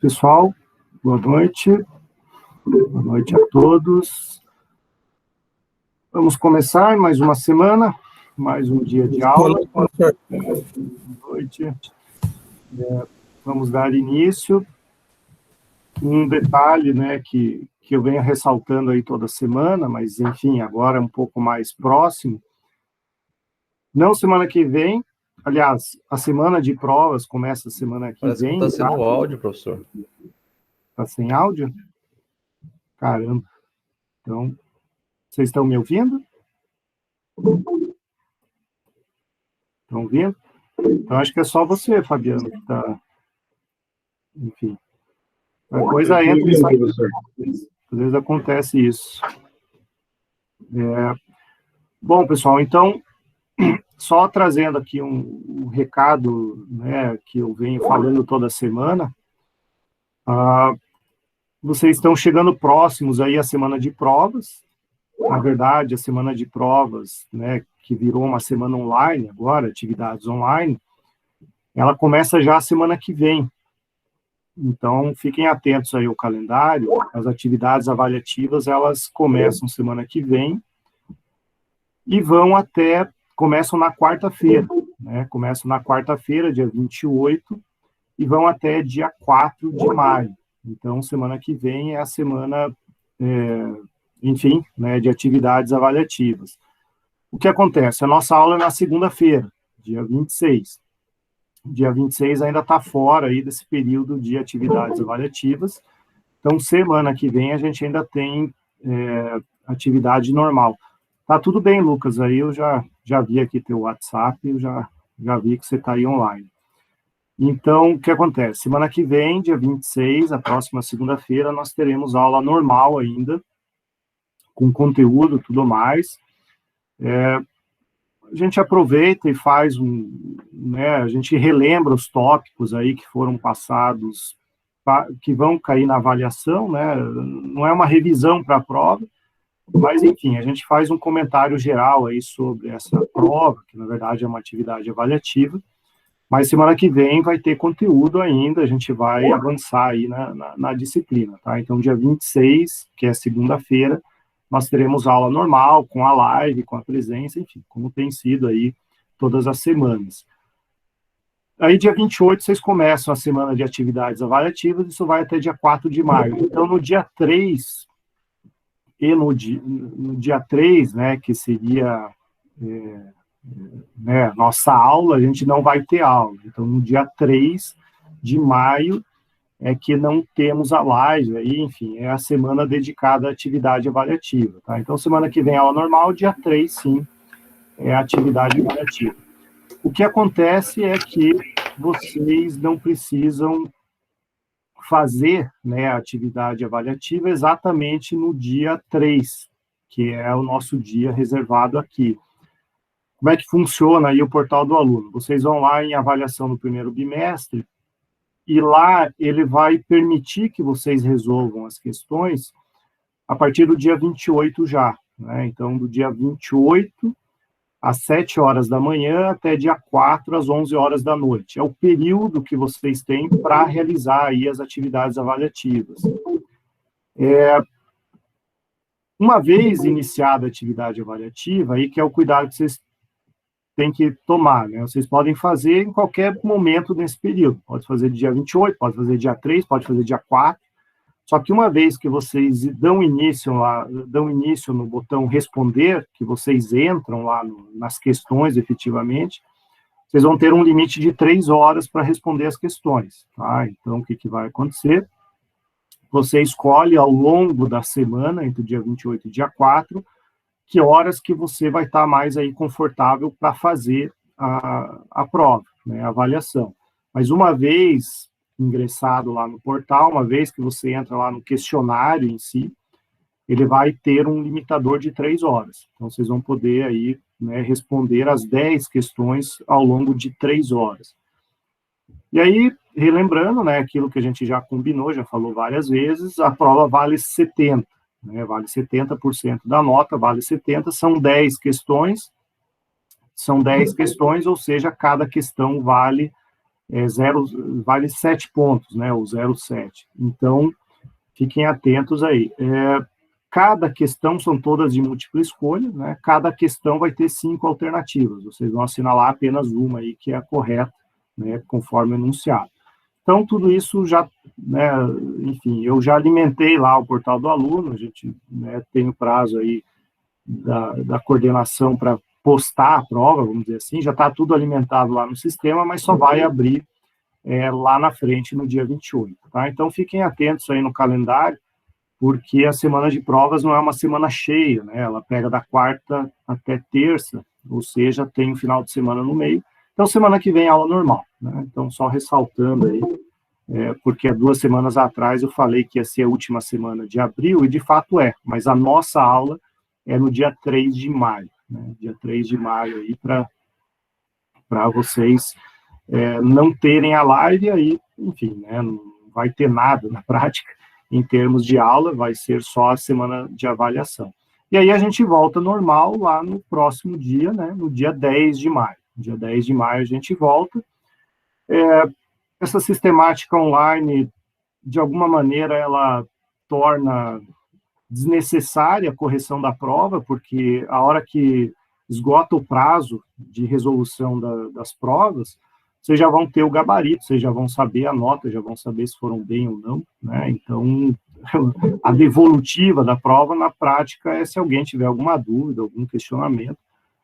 Pessoal, boa noite. Boa noite a todos. Vamos começar mais uma semana, mais um dia de aula. Boa noite. Vamos dar início. Um detalhe, né, que eu venho ressaltando aí toda semana, mas, enfim, agora é um pouco mais próximo. Não semana que vem, aliás, a semana de provas começa semana que Parece vem. Parece que está sendo áudio, professor. Está sem áudio? Caramba. Então, vocês estão me ouvindo? Estão ouvindo? Então, acho que é só você, Fabiano, que está... Enfim. A coisa entra e sai. Às vezes acontece isso. Bom, pessoal, então, só trazendo aqui um recado, né, que eu venho falando toda semana. Vocês estão chegando próximos aí à semana de provas. Na verdade, a semana de provas, né, que virou uma semana online agora, atividades online, ela começa já a semana que vem. Então, fiquem atentos aí ao calendário. As atividades avaliativas, elas começam semana que vem e começam na quarta-feira, né? Começam na quarta-feira, dia 28, e vão até dia 4 de maio. Então, semana que vem é a semana, enfim, né, de atividades avaliativas. O que acontece? A nossa aula é na segunda-feira, dia 26. Dia 26 ainda está fora aí desse período de atividades avaliativas. Então, semana que vem a gente ainda tem atividade normal. Tá tudo bem, Lucas, aí eu já vi aqui teu WhatsApp, eu já vi que você está aí online. Então, o que acontece? Semana que vem, dia 26, a próxima segunda-feira, nós teremos aula normal ainda, com conteúdo e tudo mais. A gente aproveita e faz né, a gente relembra os tópicos aí que foram passados, que vão cair na avaliação, né? Não é uma revisão para a prova, mas, enfim, a gente faz um comentário geral aí sobre essa prova, que, na verdade, é uma atividade avaliativa, mas semana que vem vai ter conteúdo ainda, a gente vai avançar aí na disciplina, tá? Então, dia 26, que é segunda-feira, nós teremos aula normal, com a live, com a presença, enfim, como tem sido aí todas as semanas. Aí, dia 28, vocês começam a semana de atividades avaliativas, isso vai até dia 4 de maio. Então, no dia 3 e no dia 3, né, que seria nossa aula, a gente não vai ter aula. Então, no dia 3 de maio é que não temos a live, aí, enfim, é a semana dedicada à atividade avaliativa. Tá? Então, semana que vem aula normal, dia 3, sim, é a atividade avaliativa. O que acontece é que vocês não precisam fazer, né, a atividade avaliativa exatamente no dia 3, que é o nosso dia reservado aqui. Como é que funciona aí o portal do aluno? Vocês vão lá em avaliação no primeiro bimestre, e lá ele vai permitir que vocês resolvam as questões a partir do dia 28 já, né? Então, do dia 28 às 7 horas da manhã até dia 4 às 11 horas da noite. É o período que vocês têm para realizar aí as atividades avaliativas. Uma vez iniciada a atividade avaliativa, aí que é o cuidado que vocês têm que tomar, né? Vocês podem fazer em qualquer momento nesse período. Pode fazer dia 28, pode fazer dia 3, pode fazer dia 4. Só que uma vez que vocês dão início no botão responder, que vocês entram lá nas questões efetivamente, vocês vão ter um limite de 3 horas para responder as questões. Tá? Então, o que vai acontecer? Você escolhe ao longo da semana, entre o dia 28 e dia 4, que horas que você vai estar mais aí confortável para fazer a prova, né, a avaliação. Mas uma vez ingressado lá no portal, uma vez que você entra lá no questionário em si, ele vai ter um limitador de 3 horas. Então, vocês vão poder aí, né, responder as 10 questões ao longo de 3 horas. E aí, relembrando, né, aquilo que a gente já combinou, já falou várias vezes, a prova vale 70. Né, vale 70% da nota, vale 70, são 10 questões, ou seja, cada questão vale vale 7 pontos, né, ou 0,7. Então, fiquem atentos aí. Cada questão são todas de múltipla escolha, né? Cada questão vai ter 5 alternativas. Vocês vão assinalar apenas uma aí que é a correta, né? Conforme enunciado. Então, tudo isso já, né? Enfim, eu já alimentei lá o portal do aluno, a gente, né, tem o prazo aí da coordenação para postar a prova, vamos dizer assim, já está tudo alimentado lá no sistema, mas só vai abrir lá na frente no dia 28, tá? Então, fiquem atentos aí no calendário, porque a semana de provas não é uma semana cheia, né? Ela pega da quarta até terça, ou seja, tem um final de semana no meio. Então, semana que vem, aula normal, né? Então, só ressaltando aí, porque há 2 semanas atrás eu falei que ia ser a última semana de abril, e de fato mas a nossa aula é no dia 3 de maio, né? Dia 3 de maio aí, para vocês não terem a live aí, enfim, né? Não vai ter nada na prática, em termos de aula, vai ser só a semana de avaliação. E aí a gente volta normal lá no próximo dia, né, no dia 10 de maio. Dia 10 de maio a gente volta. Essa sistemática online, de alguma maneira, ela torna desnecessária a correção da prova, porque a hora que esgota o prazo de resolução das provas, vocês já vão ter o gabarito, vocês já vão saber a nota, já vão saber se foram bem ou não, né? Então, a devolutiva da prova, na prática, é se alguém tiver alguma dúvida, algum questionamento,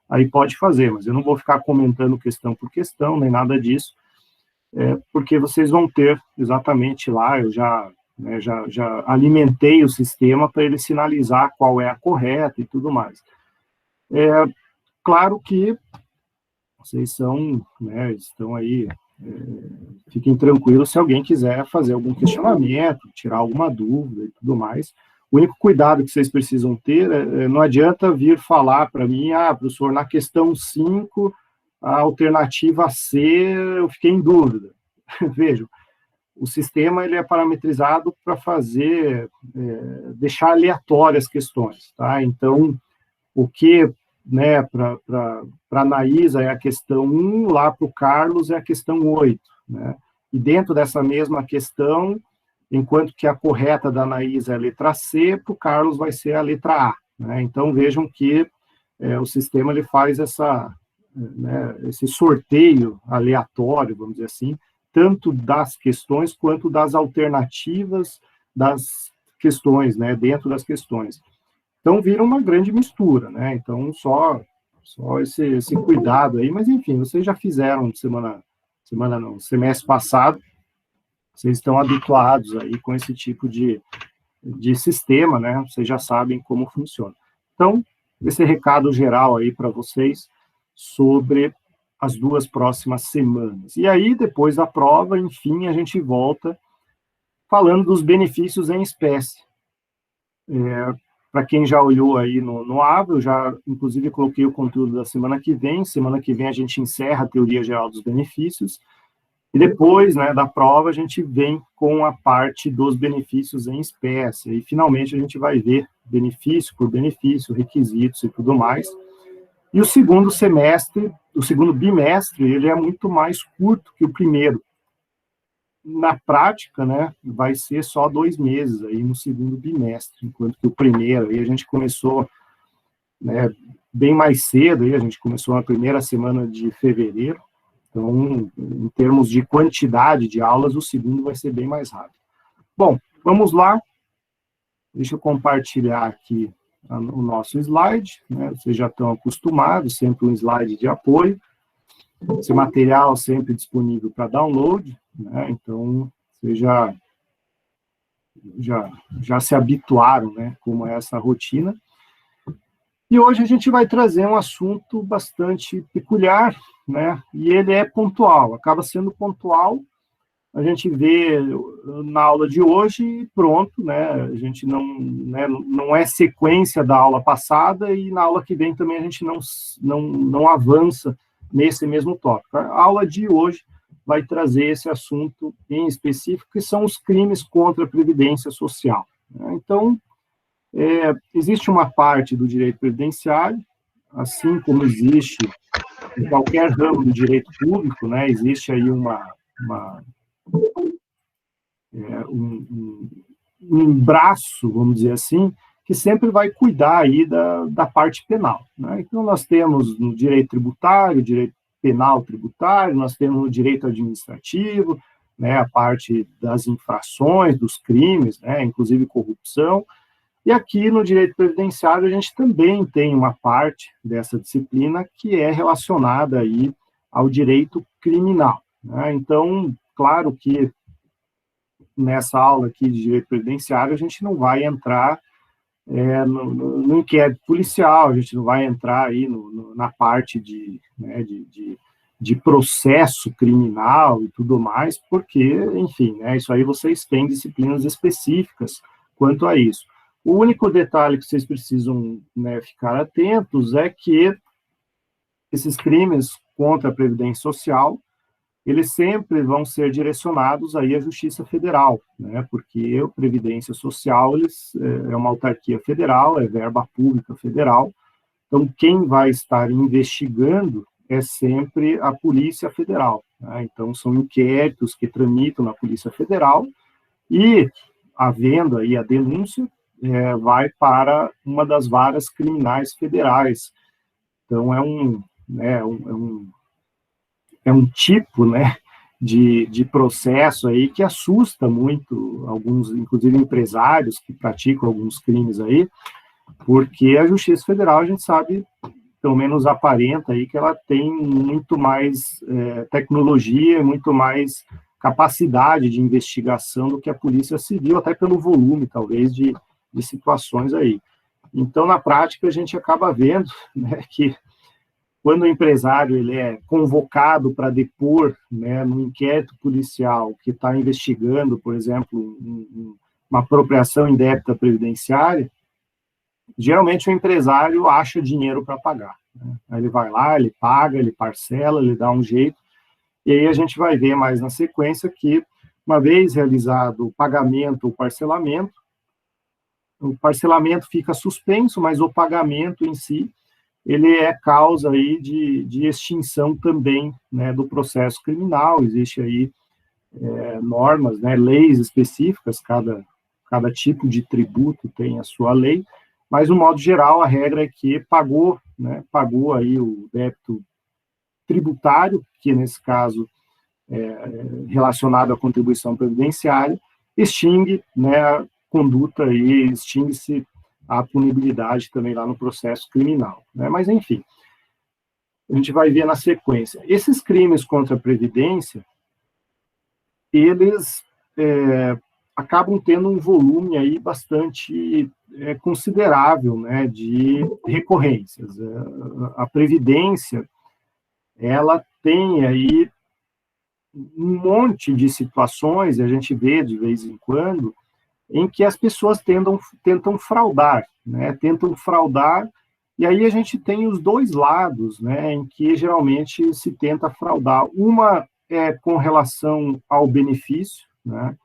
aí pode fazer, mas eu não vou ficar comentando questão por questão, nem nada disso, porque vocês vão ter exatamente lá, eu já alimentei o sistema para ele sinalizar qual é a correta e tudo mais. Claro que vocês estão aí, fiquem tranquilos se alguém quiser fazer algum questionamento, tirar alguma dúvida e tudo mais. O único cuidado que vocês precisam ter não adianta vir falar para mim, professor, na questão 5, a alternativa C, eu fiquei em dúvida. Vejam, o sistema ele é parametrizado para deixar aleatórias as questões, tá? Então, o que, né, para a Anaísa é a questão 1, lá para o Carlos é a questão 8, né? E dentro dessa mesma questão, enquanto que a correta da Anaísa é a letra C, para o Carlos vai ser a letra A, né? Então, vejam que o sistema ele faz esse sorteio aleatório, vamos dizer assim, tanto das questões quanto das alternativas das questões, né, dentro das questões. Então, vira uma grande mistura, né? Então, só esse cuidado aí, mas, enfim, vocês já fizeram semestre passado, vocês estão habituados aí com esse tipo de sistema, né? Vocês já sabem como funciona. Então, esse recado geral aí para vocês sobre as 2 próximas semanas. E aí, depois da prova, enfim, a gente volta falando dos benefícios em espécie. Para quem já olhou aí no AVA, eu já, inclusive, coloquei o conteúdo da semana que vem. Semana que vem a gente encerra a teoria geral dos benefícios. E depois, né, da prova, a gente vem com a parte dos benefícios em espécie. E, finalmente, a gente vai ver benefício por benefício, requisitos e tudo mais. E o segundo bimestre, ele é muito mais curto que o primeiro. Na prática, né, vai ser só 2 meses aí no segundo bimestre, enquanto que o primeiro, aí a gente começou, né, bem mais cedo, aí a gente começou na primeira semana de fevereiro, então, em termos de quantidade de aulas, o segundo vai ser bem mais rápido. Bom, vamos lá, deixa eu compartilhar aqui o nosso slide, né? Vocês já estão acostumados, sempre um slide de apoio, esse material sempre disponível para download, né? Então, vocês já se habituaram, né, como é essa rotina. E hoje a gente vai trazer um assunto bastante peculiar, né, e ele é pontual, acaba sendo pontual. A gente vê na aula de hoje e pronto, né? A gente não é sequência da aula passada e na aula que vem também a gente não avança nesse mesmo tópico. A aula de hoje vai trazer esse assunto em específico, que são os crimes contra a Previdência Social. Então, existe uma parte do direito previdenciário, assim como existe em qualquer ramo do direito público, né? Existe aí um braço, vamos dizer assim, que sempre vai cuidar aí da parte penal, né? Então, nós temos no direito tributário, direito penal tributário, nós temos no direito administrativo, né, a parte das infrações, dos crimes, né, inclusive corrupção, e aqui no direito previdenciário a gente também tem uma parte dessa disciplina que é relacionada aí ao direito criminal, né? Então, claro que nessa aula aqui de direito previdenciário a gente não vai entrar no inquérito policial, a gente não vai entrar aí na parte de processo criminal e tudo mais, porque, enfim, né, isso aí vocês têm disciplinas específicas quanto a isso. O único detalhe que vocês precisam, né, ficar atentos é que esses crimes contra a Previdência Social, eles sempre vão ser direcionados aí à Justiça Federal, né, porque a Previdência Social é uma autarquia federal, é verba pública federal, então quem vai estar investigando é sempre a Polícia Federal, né? Então são inquéritos que tramitam na Polícia Federal e, havendo aí a denúncia, vai para uma das varas criminais federais. Então é um tipo, né, de processo aí que assusta muito alguns, inclusive empresários que praticam alguns crimes aí, porque a Justiça Federal, a gente sabe, pelo menos aparenta aí, que ela tem muito mais tecnologia, muito mais capacidade de investigação do que a Polícia Civil, até pelo volume, talvez, de situações aí. Então, na prática, a gente acaba vendo, né, que quando o empresário ele é convocado para depor, né, num inquérito policial que está investigando, por exemplo, uma apropriação indébita previdenciária, geralmente o empresário acha dinheiro para pagar, né? Aí ele vai lá, ele paga, ele parcela, ele dá um jeito, e aí a gente vai ver mais na sequência que, uma vez realizado o pagamento ou o parcelamento fica suspenso, mas o pagamento em si, ele é causa aí de extinção também, né, do processo criminal. Existe aí normas, né, leis específicas, cada tipo de tributo tem a sua lei, mas, no modo geral, a regra é que pagou aí o débito tributário, que nesse caso relacionado à contribuição previdenciária, extingue, né, a conduta e extingue-se a punibilidade também lá no processo criminal, né? Mas, enfim, a gente vai ver na sequência. Esses crimes contra a Previdência, eles acabam tendo um volume aí bastante considerável, né, de recorrências. A Previdência, ela tem aí um monte de situações, e a gente vê de vez em quando, em que as pessoas tentam fraudar, né? Tentam fraudar, e aí a gente tem os dois lados, né, em que geralmente se tenta fraudar. Uma é com relação ao benefício, né,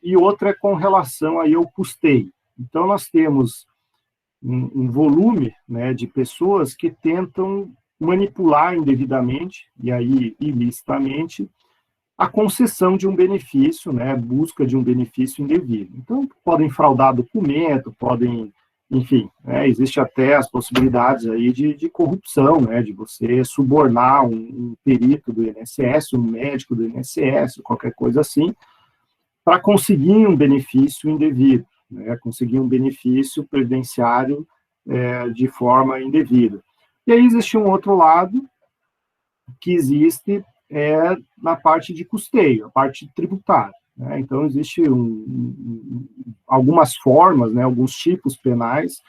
e outra é com relação aí ao custeio. Então, nós temos um volume, né, de pessoas que tentam manipular indevidamente, e aí ilicitamente, a concessão de um benefício, né, busca de um benefício indevido. Então, podem fraudar documento, podem, enfim, existe até as possibilidades aí de corrupção, né, de você subornar um perito do INSS, um médico do INSS, qualquer coisa assim, para conseguir um benefício indevido, né, conseguir um benefício previdenciário de forma indevida. E aí existe um outro lado que existe na parte de custeio, a parte tributária, né? Então, existem algumas formas, né, alguns tipos penais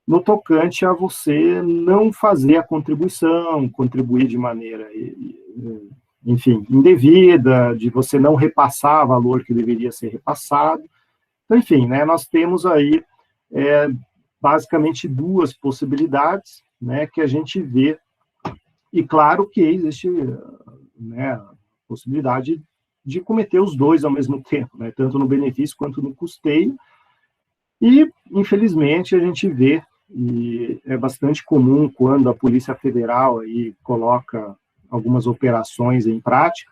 no tocante a você não fazer a contribuição, contribuir de maneira, enfim, indevida, de você não repassar valor que deveria ser repassado. Então, enfim, né, nós temos aí basicamente duas possibilidades, né, que a gente vê. E claro que existe, né, a possibilidade de cometer os dois ao mesmo tempo, né, tanto no benefício quanto no custeio. E, infelizmente, a gente vê, e é bastante comum quando a Polícia Federal aí coloca algumas operações em prática,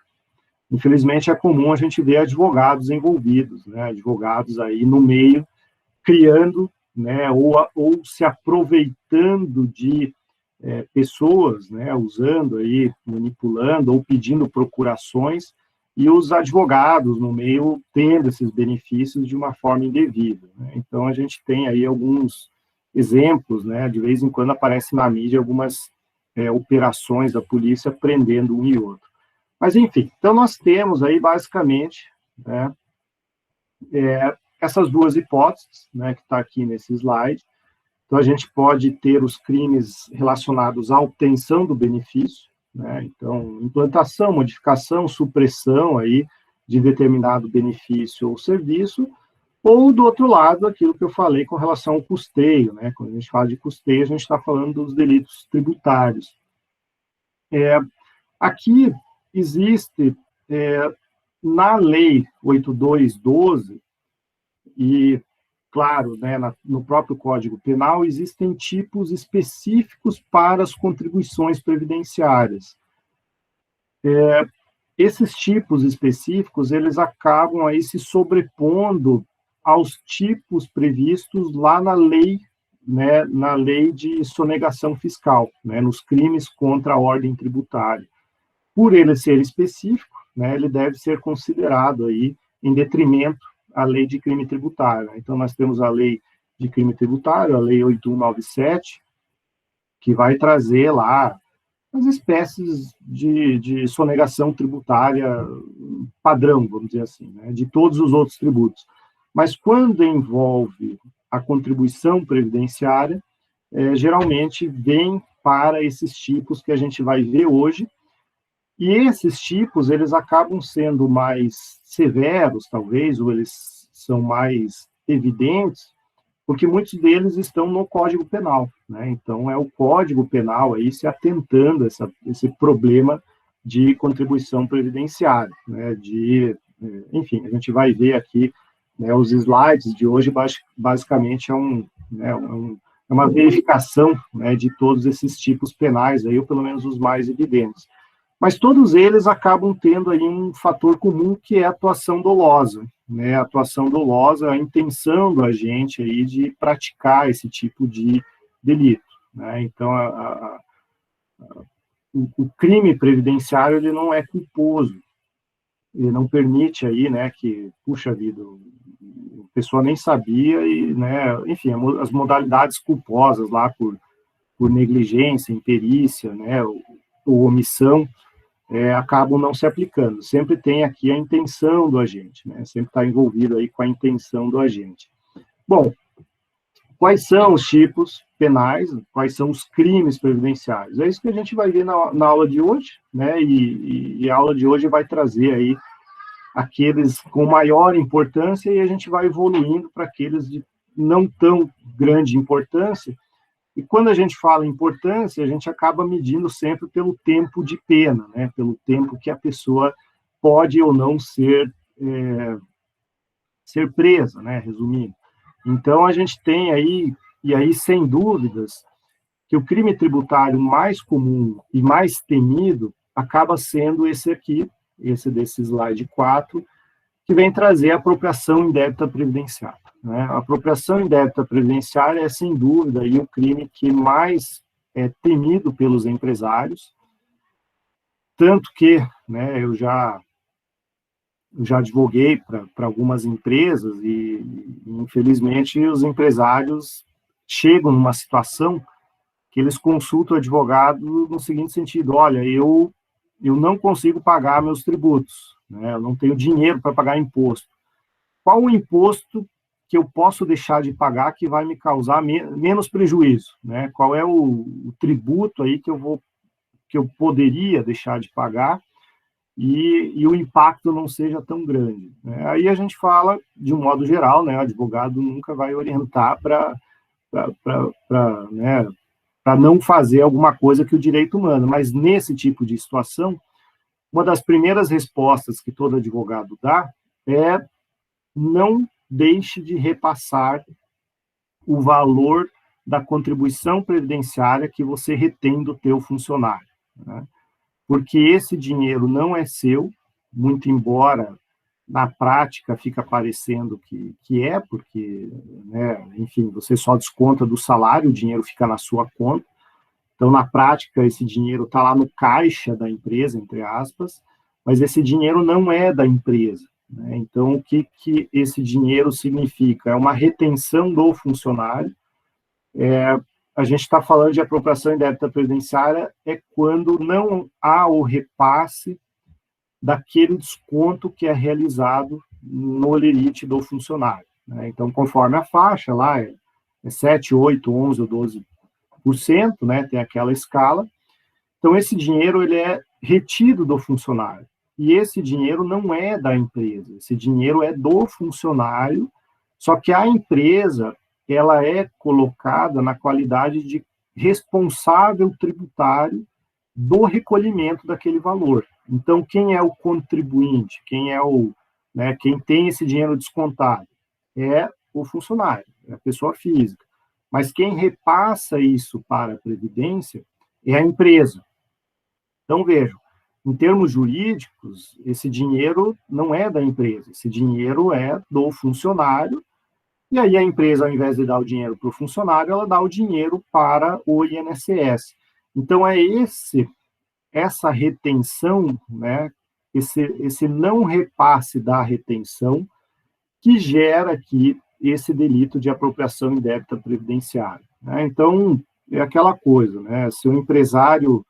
infelizmente é comum a gente ver advogados envolvidos, né, advogados aí no meio, criando, né, ou se aproveitando de pessoas, né, usando aí, manipulando ou pedindo procurações, e os advogados no meio tendo esses benefícios de uma forma indevida, né? Então, a gente tem aí alguns exemplos, né, de vez em quando aparece na mídia algumas operações da polícia prendendo um e outro. Mas, enfim, então nós temos aí, basicamente, né, essas duas hipóteses, né, que está aqui nesse slide. Então, a gente pode ter os crimes relacionados à obtenção do benefício, né? Então, implantação, modificação, supressão aí de determinado benefício ou serviço, ou, do outro lado, aquilo que eu falei com relação ao custeio, né? Quando a gente fala de custeio, a gente está falando dos delitos tributários. Aqui existe, na Lei 8.212, e claro, né, no próprio Código Penal, existem tipos específicos para as contribuições previdenciárias. Esses tipos específicos, eles acabam aí se sobrepondo aos tipos previstos lá na lei, né, na lei de sonegação fiscal, né, nos crimes contra a ordem tributária. Por ele ser específico, né, ele deve ser considerado aí em detrimento à lei de crime tributário. Então, nós temos a lei de crime tributário, a lei 8.197, que vai trazer lá as espécies de sonegação tributária padrão, vamos dizer assim, né, de todos os outros tributos. Mas quando envolve a contribuição previdenciária, geralmente vem para esses tipos que a gente vai ver hoje, e esses tipos, eles acabam sendo mais severos, talvez, ou eles são mais evidentes, porque muitos deles estão no Código Penal, né? Então, é o Código Penal aí se atentando a esse problema de contribuição previdenciária, né? Enfim, a gente vai ver aqui, né, os slides de hoje, basicamente, é uma verificação, né, de todos esses tipos penais, aí, ou pelo menos os mais evidentes. Mas todos eles acabam tendo aí um fator comum, que é a atuação dolosa, né? A atuação dolosa, a intenção do agente aí de praticar esse tipo de delito, né? Então, o crime previdenciário, ele não é culposo, ele não permite aí, né, que, puxa vida, a pessoa nem sabia e, né, enfim, as modalidades culposas lá por negligência, imperícia, né, ou omissão, acabam não se aplicando. Sempre tem aqui a intenção do agente, né? Sempre está envolvido aí com a intenção do agente. Bom, quais são os tipos penais, quais são os crimes previdenciários? É isso que a gente vai ver na aula de hoje, né? E a aula de hoje vai trazer aí aqueles com maior importância, e a gente vai evoluindo para aqueles de não tão grande importância. E quando a gente fala em importância, a gente acaba medindo sempre pelo tempo de pena, né? Pelo tempo que a pessoa pode ou não ser presa, né? Resumindo. Então, a gente tem aí, e aí, sem dúvidas, que o crime tributário mais comum e mais temido acaba sendo esse aqui, esse desse slide 4, que vem trazer a apropriação indébita previdenciária, né? A apropriação indébita previdenciária é, sem dúvida, aí, o crime que mais é temido pelos empresários, tanto que, né, eu já advoguei para algumas empresas e, infelizmente, os empresários chegam numa situação que eles consultam o advogado no seguinte sentido: olha, eu não consigo pagar meus tributos, né? Eu não tenho dinheiro para pagar imposto. Qual o imposto que eu posso deixar de pagar que vai me causar menos prejuízo, né? Qual é o tributo aí que eu poderia deixar de pagar e o impacto não seja tão grande, né? Aí a gente fala, de um modo geral, né? O advogado nunca vai orientar para né, não fazer alguma coisa que o direito manda, mas nesse tipo de situação, uma das primeiras respostas que todo advogado dá é: não deixe de repassar o valor da contribuição previdenciária que você retém do teu funcionário, né? Porque esse dinheiro não é seu, muito embora na prática fica parecendo que é, porque, né, enfim, você só desconta do salário, o dinheiro fica na sua conta. Então, na prática, esse dinheiro está lá no caixa da empresa, entre aspas, mas esse dinheiro não é da empresa, né? Então, o que esse dinheiro significa? É uma retenção do funcionário. A gente está falando de apropriação indébita previdenciária, é quando não há o repasse daquele desconto que é realizado no holerite do funcionário, né? Então, conforme a faixa lá, é 7, 8, 11 ou 12%, né? Tem aquela escala. Então, esse dinheiro ele é retido do funcionário. E esse dinheiro não é da empresa, esse dinheiro é do funcionário, só que a empresa ela é colocada na qualidade de responsável tributário do recolhimento daquele valor. Então, quem é o contribuinte? Quem é né, quem tem esse dinheiro descontado? É o funcionário, é a pessoa física. Mas quem repassa isso para a Previdência é a empresa. Então, vejam, em termos jurídicos, esse dinheiro não é da empresa, esse dinheiro é do funcionário, e aí a empresa, ao invés de dar o dinheiro para o funcionário, ela dá o dinheiro para o INSS. Então, é essa retenção, né, esse não repasse da retenção, que gera aqui esse delito de apropriação indébita previdenciária, né? Então, é aquela coisa, né? Se o empresário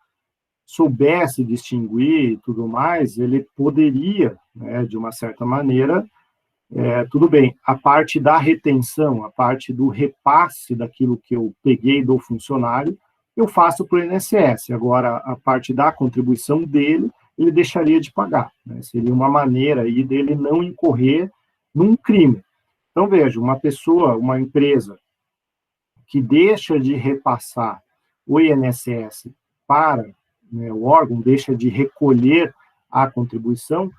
soubesse distinguir e tudo mais, ele poderia, né, de uma certa maneira, tudo bem, a parte da retenção, a parte do repasse daquilo que eu peguei do funcionário, eu faço para o INSS. Agora, a parte da contribuição dele, ele deixaria de pagar, né? Seria uma maneira aí dele não incorrer num crime. Então, veja, uma pessoa, uma empresa que deixa de repassar o INSS para, né, o órgão, deixa de recolher a contribuição,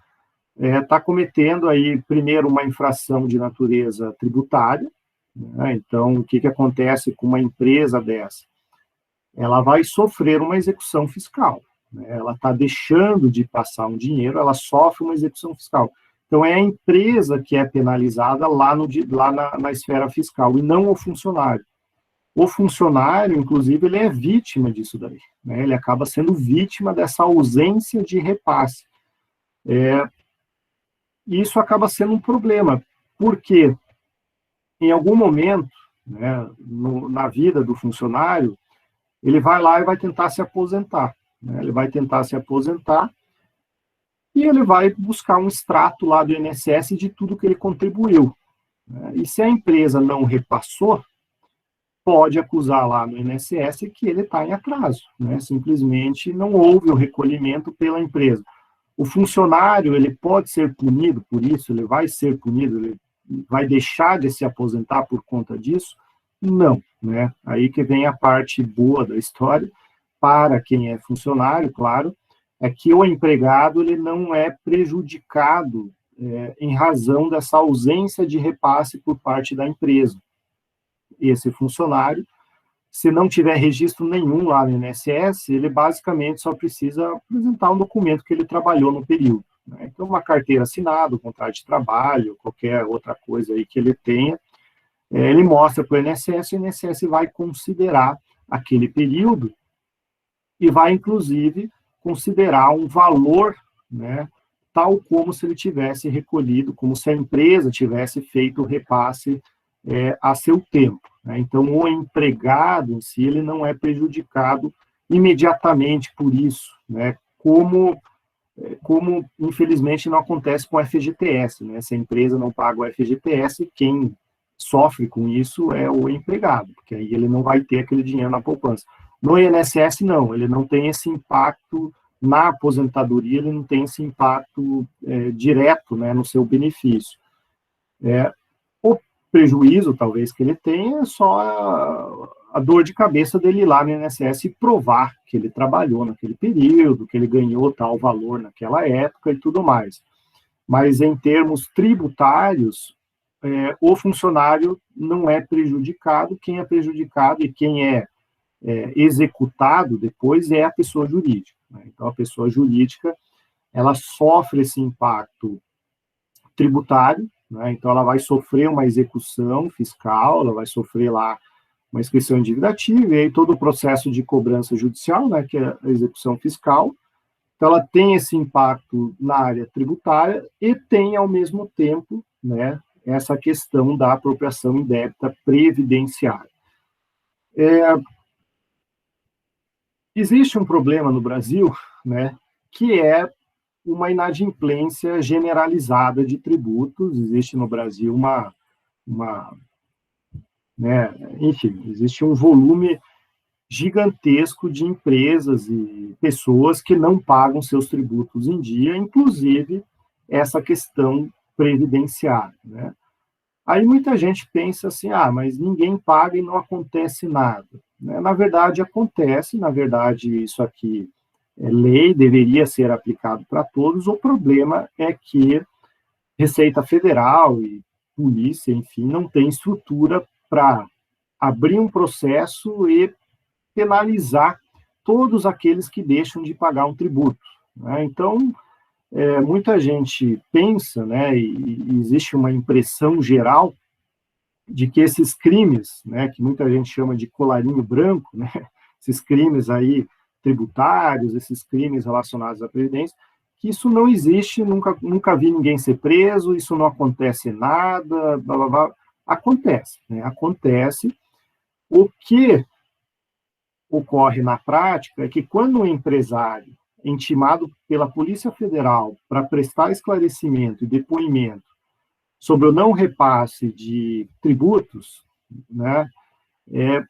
está cometendo aí, primeiro, uma infração de natureza tributária, né? Então, o que acontece com uma empresa dessa? Ela vai sofrer uma execução fiscal, né? Ela está deixando de passar um dinheiro, ela sofre uma execução fiscal. Então, é a empresa que é penalizada lá na esfera fiscal, e não o funcionário. O funcionário, inclusive, ele é vítima disso daí, né? Ele acaba sendo vítima dessa ausência de repasse. E isso acaba sendo um problema, porque em algum momento, né, na vida do funcionário, ele vai lá e vai tentar se aposentar, né? Ele vai tentar se aposentar e ele vai buscar um extrato lá do INSS de tudo que ele contribuiu, né? E se a empresa não repassou, pode acusar lá no INSS que ele está em atraso, né? Simplesmente não houve o recolhimento pela empresa. O funcionário, ele pode ser punido por isso, ele vai ser punido, ele vai deixar de se aposentar por conta disso? Não, né? Aí que vem a parte boa da história, para quem é funcionário, claro, é que o empregado, ele não é prejudicado em razão dessa ausência de repasse por parte da empresa. Esse funcionário, se não tiver registro nenhum lá no INSS, ele basicamente só precisa apresentar um documento que ele trabalhou no período, né? Então, uma carteira assinada, um contrato de trabalho, qualquer outra coisa aí que ele tenha, ele mostra para o INSS vai considerar aquele período e vai, inclusive, considerar um valor, né, tal como se ele tivesse recolhido, como se a empresa tivesse feito o repasse a seu tempo, né? Então, o empregado em si, ele não é prejudicado imediatamente por isso, né? Como infelizmente não acontece com o FGTS, né? Se a empresa não paga o FGTS, quem sofre com isso é o empregado, porque aí ele não vai ter aquele dinheiro na poupança. No INSS, não, ele não tem esse impacto na aposentadoria, ele não tem esse impacto direto, né, no seu benefício. O prejuízo, talvez, que ele tenha é só a dor de cabeça dele ir lá no INSS e provar que ele trabalhou naquele período, que ele ganhou tal valor naquela época e tudo mais. Mas, em termos tributários, o funcionário não é prejudicado, quem é prejudicado e quem é executado depois é a pessoa jurídica, né? Então, a pessoa jurídica, ela sofre esse impacto tributário, né? Então ela vai sofrer uma execução fiscal, ela vai sofrer lá uma inscrição endividativa, e aí todo o processo de cobrança judicial, né, que é a execução fiscal. Então ela tem esse impacto na área tributária e tem, ao mesmo tempo, né, essa questão da apropriação indébita previdenciária. Existe um problema no Brasil, né, que é uma inadimplência generalizada de tributos. Existe no Brasil né, enfim, existe um volume gigantesco de empresas e pessoas que não pagam seus tributos em dia, inclusive essa questão previdenciária, né? Aí muita gente pensa assim, mas ninguém paga e não acontece nada, né? Na verdade, acontece, na verdade, isso aqui é lei, deveria ser aplicado para todos. O problema é que Receita Federal e polícia, enfim, não tem estrutura para abrir um processo e penalizar todos aqueles que deixam de pagar um tributo, né? Então, muita gente pensa, né, e existe uma impressão geral de que esses crimes, né, que muita gente chama de colarinho branco, né, esses crimes aí tributários, esses crimes relacionados à Previdência, que isso não existe, nunca vi ninguém ser preso, isso não acontece nada, blá, blá, blá. Acontece, né, acontece. O que ocorre na prática é que quando um empresário é intimado pela Polícia Federal para prestar esclarecimento e depoimento sobre o não repasse de tributos, né, é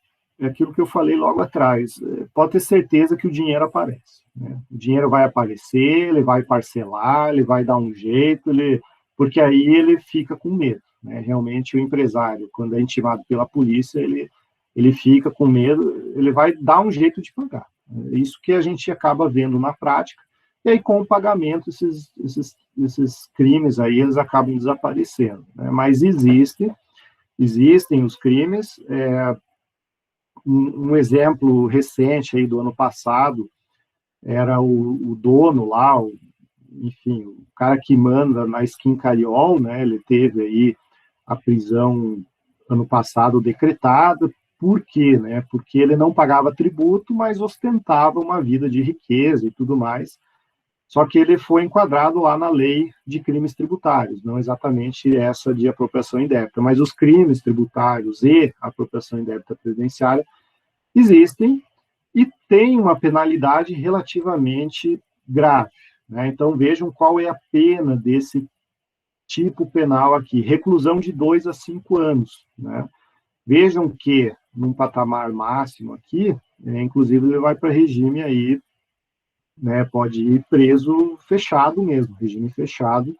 aquilo que eu falei logo atrás, pode ter certeza que o dinheiro aparece, né? O dinheiro vai aparecer, ele vai parcelar, ele vai dar um jeito, porque aí ele fica com medo, né? Realmente o empresário, quando é intimado pela polícia, ele fica com medo, ele vai dar um jeito de pagar. É isso que a gente acaba vendo na prática, e aí com o pagamento esses crimes aí, eles acabam desaparecendo, né? Mas existem os crimes. Um exemplo recente aí do ano passado era o dono lá, enfim, o cara que manda na Skin Cariol, né? Ele teve aí a prisão ano passado decretada. Por quê, né? Porque ele não pagava tributo, mas ostentava uma vida de riqueza e tudo mais. Só que ele foi enquadrado lá na lei de crimes tributários, não exatamente essa de apropriação indébita, mas os crimes tributários e apropriação indébita previdenciária existem e tem uma penalidade relativamente grave, né? Então vejam qual é a pena desse tipo penal aqui: reclusão de 2 a 5 anos, né? Vejam que num patamar máximo aqui, inclusive ele vai para regime aí, né, pode ir preso fechado mesmo, regime fechado,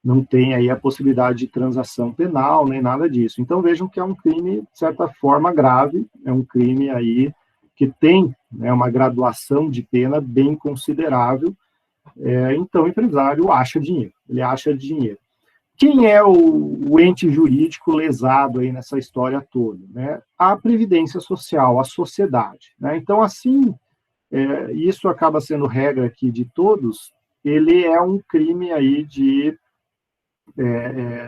não tem aí a possibilidade de transação penal, nem nada disso. Então vejam que é um crime, de certa forma, grave, é um crime aí que tem, né, uma graduação de pena bem considerável. Então o empresário acha dinheiro, ele acha dinheiro. Quem é o ente jurídico lesado aí nessa história toda, né? A Previdência Social, a sociedade, né? Então, assim, isso acaba sendo regra aqui de todos, ele é um crime aí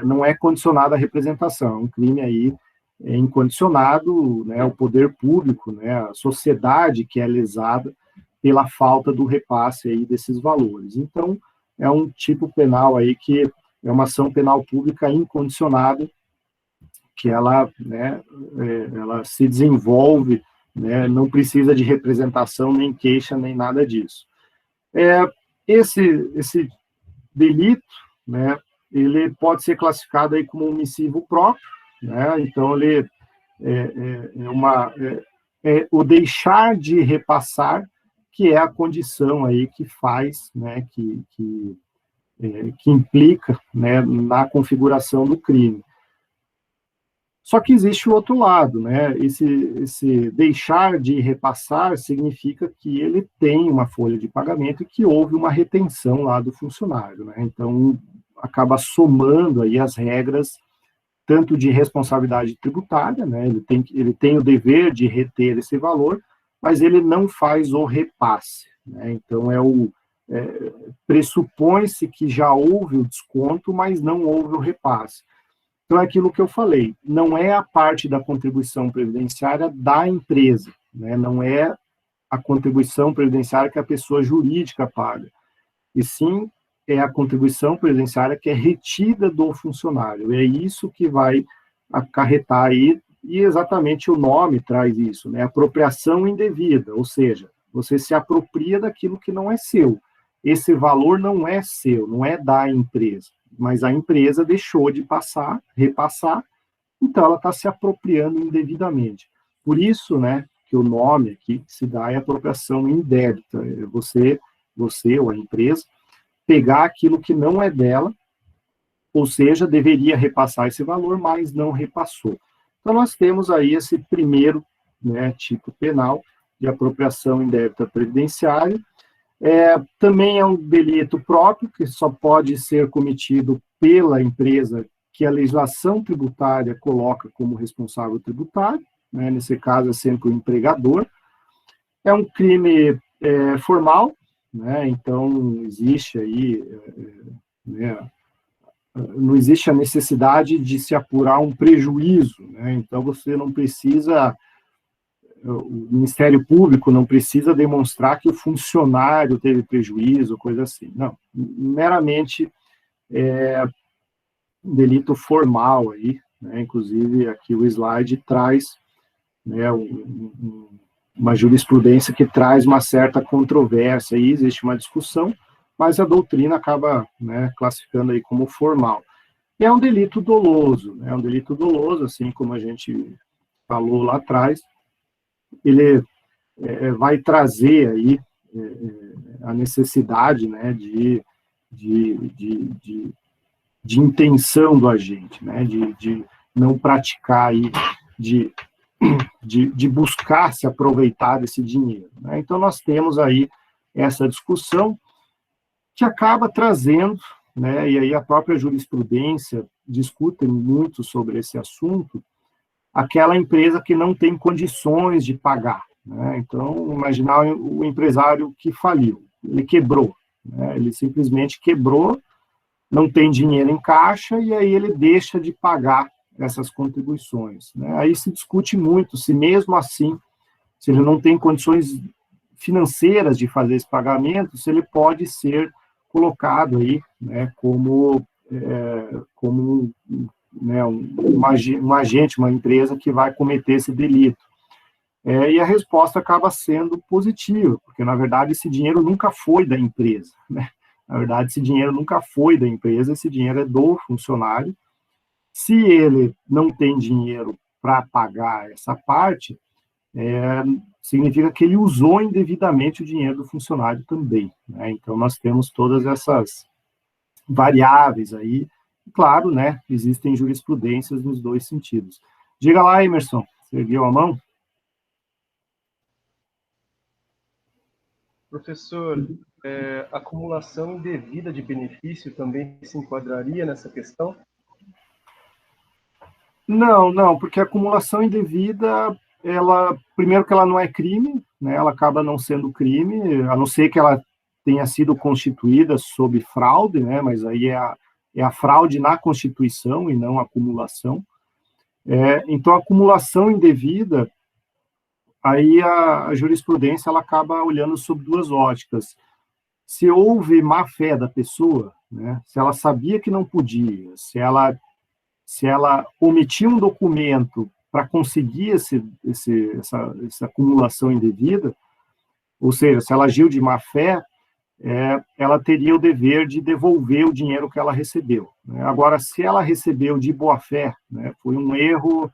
não é condicionado à representação, é um crime aí incondicionado, né, ao poder público, né, a sociedade que é lesada pela falta do repasse aí desses valores. Então, é um tipo penal aí que é uma ação penal pública incondicionada, que ela, né, ela se desenvolve, né, não precisa de representação, nem queixa, nem nada disso. Esse delito, né, ele pode ser classificado aí como omissivo próprio, né? Então ele o deixar de repassar, que é a condição aí que faz, né, que implica, né, na configuração do crime. Só que existe o outro lado, né? Esse deixar de repassar significa que ele tem uma folha de pagamento e que houve uma retenção lá do funcionário, né? Então, acaba somando aí as regras, tanto de responsabilidade tributária, né? Ele tem o dever de reter esse valor, mas ele não faz o repasse, né? Então, pressupõe-se que já houve o desconto, mas não houve o repasse. Então, é aquilo que eu falei, não é a parte da contribuição previdenciária da empresa, né? Não é a contribuição previdenciária que a pessoa jurídica paga, e sim é a contribuição previdenciária que é retida do funcionário. É isso que vai acarretar aí, e exatamente o nome traz isso, né? Apropriação indevida, ou seja, você se apropria daquilo que não é seu. Esse valor não é seu, não é da empresa, mas a empresa deixou de repassar, então ela está se apropriando indevidamente. Por isso, né, que o nome aqui que se dá é apropriação indébita. É você ou a empresa, pegar aquilo que não é dela, ou seja, deveria repassar esse valor, mas não repassou. Então, nós temos aí esse primeiro, né, tipo penal de apropriação indébita previdenciária. Também é um delito próprio, que só pode ser cometido pela empresa que a legislação tributária coloca como responsável tributário, né, nesse caso é sempre o empregador. É um crime formal, né, então existe aí, né, não existe a necessidade de se apurar um prejuízo, né, então você não precisa, o Ministério Público não precisa demonstrar que o funcionário teve prejuízo, coisa assim, não, meramente um delito formal aí, né, inclusive aqui o slide traz, né, uma jurisprudência que traz uma certa controvérsia, aí existe uma discussão, mas a doutrina acaba, né, classificando aí como formal. E é um delito doloso, né, é um delito doloso, assim como a gente falou lá atrás, ele vai trazer aí a necessidade, né, de intenção do agente, né, de não praticar aí, de buscar se aproveitar desse dinheiro, né? Então, nós temos aí essa discussão que acaba trazendo, né, e aí a própria jurisprudência discute muito sobre esse assunto, aquela empresa que não tem condições de pagar, né? Então, imaginar o empresário que faliu, ele quebrou, né? Ele simplesmente quebrou, não tem dinheiro em caixa, e aí ele deixa de pagar essas contribuições, né? Aí se discute muito se mesmo assim, se ele não tem condições financeiras de fazer esse pagamento, se ele pode ser colocado aí, né, como né, um agente, uma empresa que vai cometer esse delito. E a resposta acaba sendo positiva, porque, na verdade, esse dinheiro nunca foi da empresa, né? Na verdade, esse dinheiro nunca foi da empresa, esse dinheiro é do funcionário. Se ele não tem dinheiro para pagar essa parte, significa que ele usou indevidamente o dinheiro do funcionário também, né? Então, nós temos todas essas variáveis aí. Claro, né, existem jurisprudências nos dois sentidos. Diga lá, Emerson, você ergueu a mão? Professor, acumulação indevida de benefício também se enquadraria nessa questão? Não, porque a acumulação indevida, primeiro que ela não é crime, né, ela acaba não sendo crime, a não ser que ela tenha sido constituída sob fraude, né, mas aí é a fraude na Constituição e não a acumulação. Então, a acumulação indevida, aí a jurisprudência ela acaba olhando sob duas óticas. Se houve má fé da pessoa, né, se ela sabia que não podia, se ela omitiu um documento para conseguir essa acumulação indevida, ou seja, se ela agiu de má fé, ela teria o dever de devolver o dinheiro que ela recebeu, né? Agora, se ela recebeu de boa fé, né, foi um erro,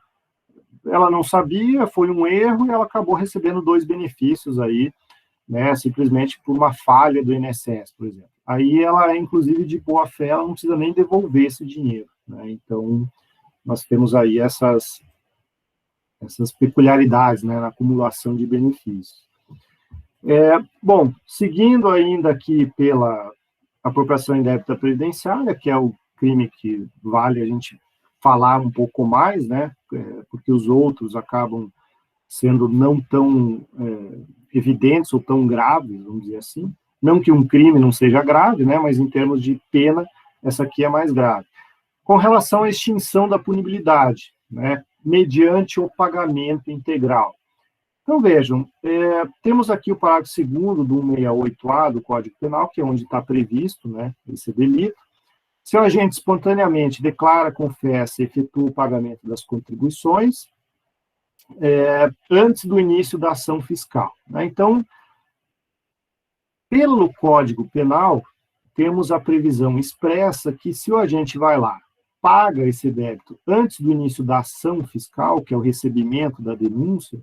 ela não sabia, foi um erro e ela acabou recebendo 2 benefícios aí, né, simplesmente por uma falha do INSS, por exemplo. Aí ela, inclusive, de boa fé, ela não precisa nem devolver esse dinheiro, né? Então, nós temos aí essas peculiaridades, né, na acumulação de benefícios. Bom, seguindo ainda aqui pela apropriação indébita previdenciária, que é o crime que vale a gente falar um pouco mais, né, porque os outros acabam sendo não tão evidentes ou tão graves, vamos dizer assim, Não que um crime não seja grave, né, mas em termos de pena, essa aqui é mais grave. Com relação à extinção da punibilidade, né, mediante o pagamento integral. Então, vejam, temos aqui o parágrafo 2º do 168A do Código Penal, que é onde está previsto, né, esse delito. Se o agente espontaneamente declara, confessa e efetua o pagamento das contribuições, antes do início da ação fiscal, né? Então, pelo Código Penal, temos a previsão expressa que se o agente vai lá, paga esse débito antes do início da ação fiscal, que é o recebimento da denúncia,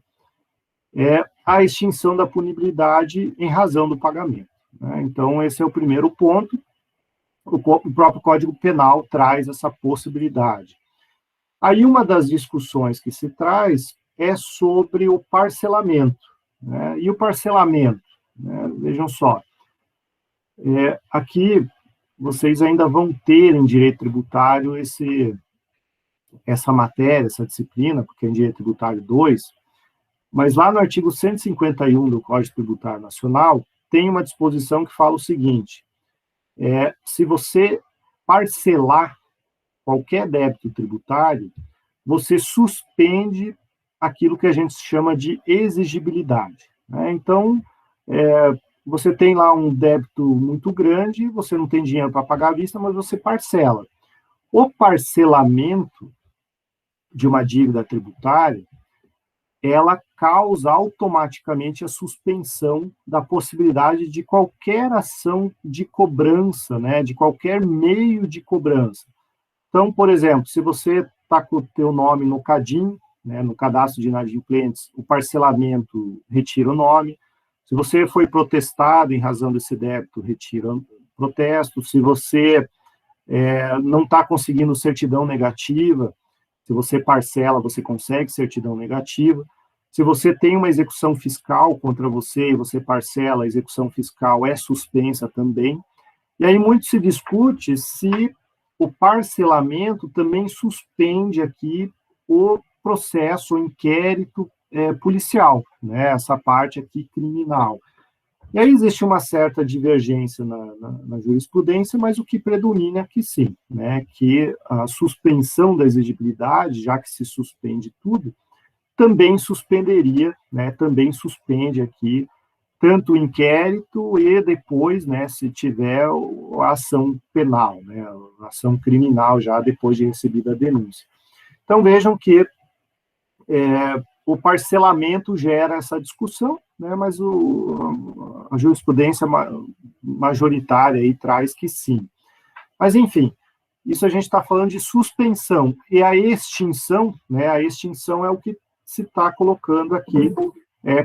é a extinção da punibilidade em razão do pagamento, né? Então, esse é o primeiro ponto. O próprio Código Penal traz essa possibilidade. Aí, uma das discussões que se traz é sobre o parcelamento, né? E o parcelamento, né? Vejam só, aqui vocês ainda vão ter em direito tributário essa matéria, essa disciplina, porque é em direito tributário 2, mas lá no artigo 151 do Código Tributário Nacional, tem uma disposição que fala o seguinte: se você parcelar qualquer débito tributário, você suspende aquilo que a gente chama de exigibilidade, né? Então, você tem lá um débito muito grande, você não tem dinheiro para pagar à vista, mas você parcela. O parcelamento de uma dívida tributária, ela causa automaticamente a suspensão da possibilidade de qualquer ação de cobrança, né, de qualquer meio de cobrança. Então, por exemplo, se você está com o teu nome no CADIM, né, no Cadastro de Inadimplentes, o parcelamento retira o nome. Se você foi protestado em razão desse débito, retira o protesto. Se você não está conseguindo certidão negativa, se você parcela, você consegue certidão negativa. Se você tem uma execução fiscal contra você e você parcela, a execução fiscal é suspensa também. E aí muito se discute se o parcelamento também suspende aqui o processo, o inquérito policial, né? Essa parte aqui criminal. E aí existe uma certa divergência na jurisprudência, mas o que predomina é que sim, né? Que a suspensão da exigibilidade, já que se suspende tudo, também suspenderia, né? Também suspende aqui tanto o inquérito e depois, né, se tiver a ação penal, né, a ação criminal já depois de recebida a denúncia. Então, vejam que o parcelamento gera essa discussão, né, mas a jurisprudência majoritária aí traz que sim. Mas, enfim, isso a gente está falando de suspensão. E a extinção, né, a extinção é o que se está colocando aqui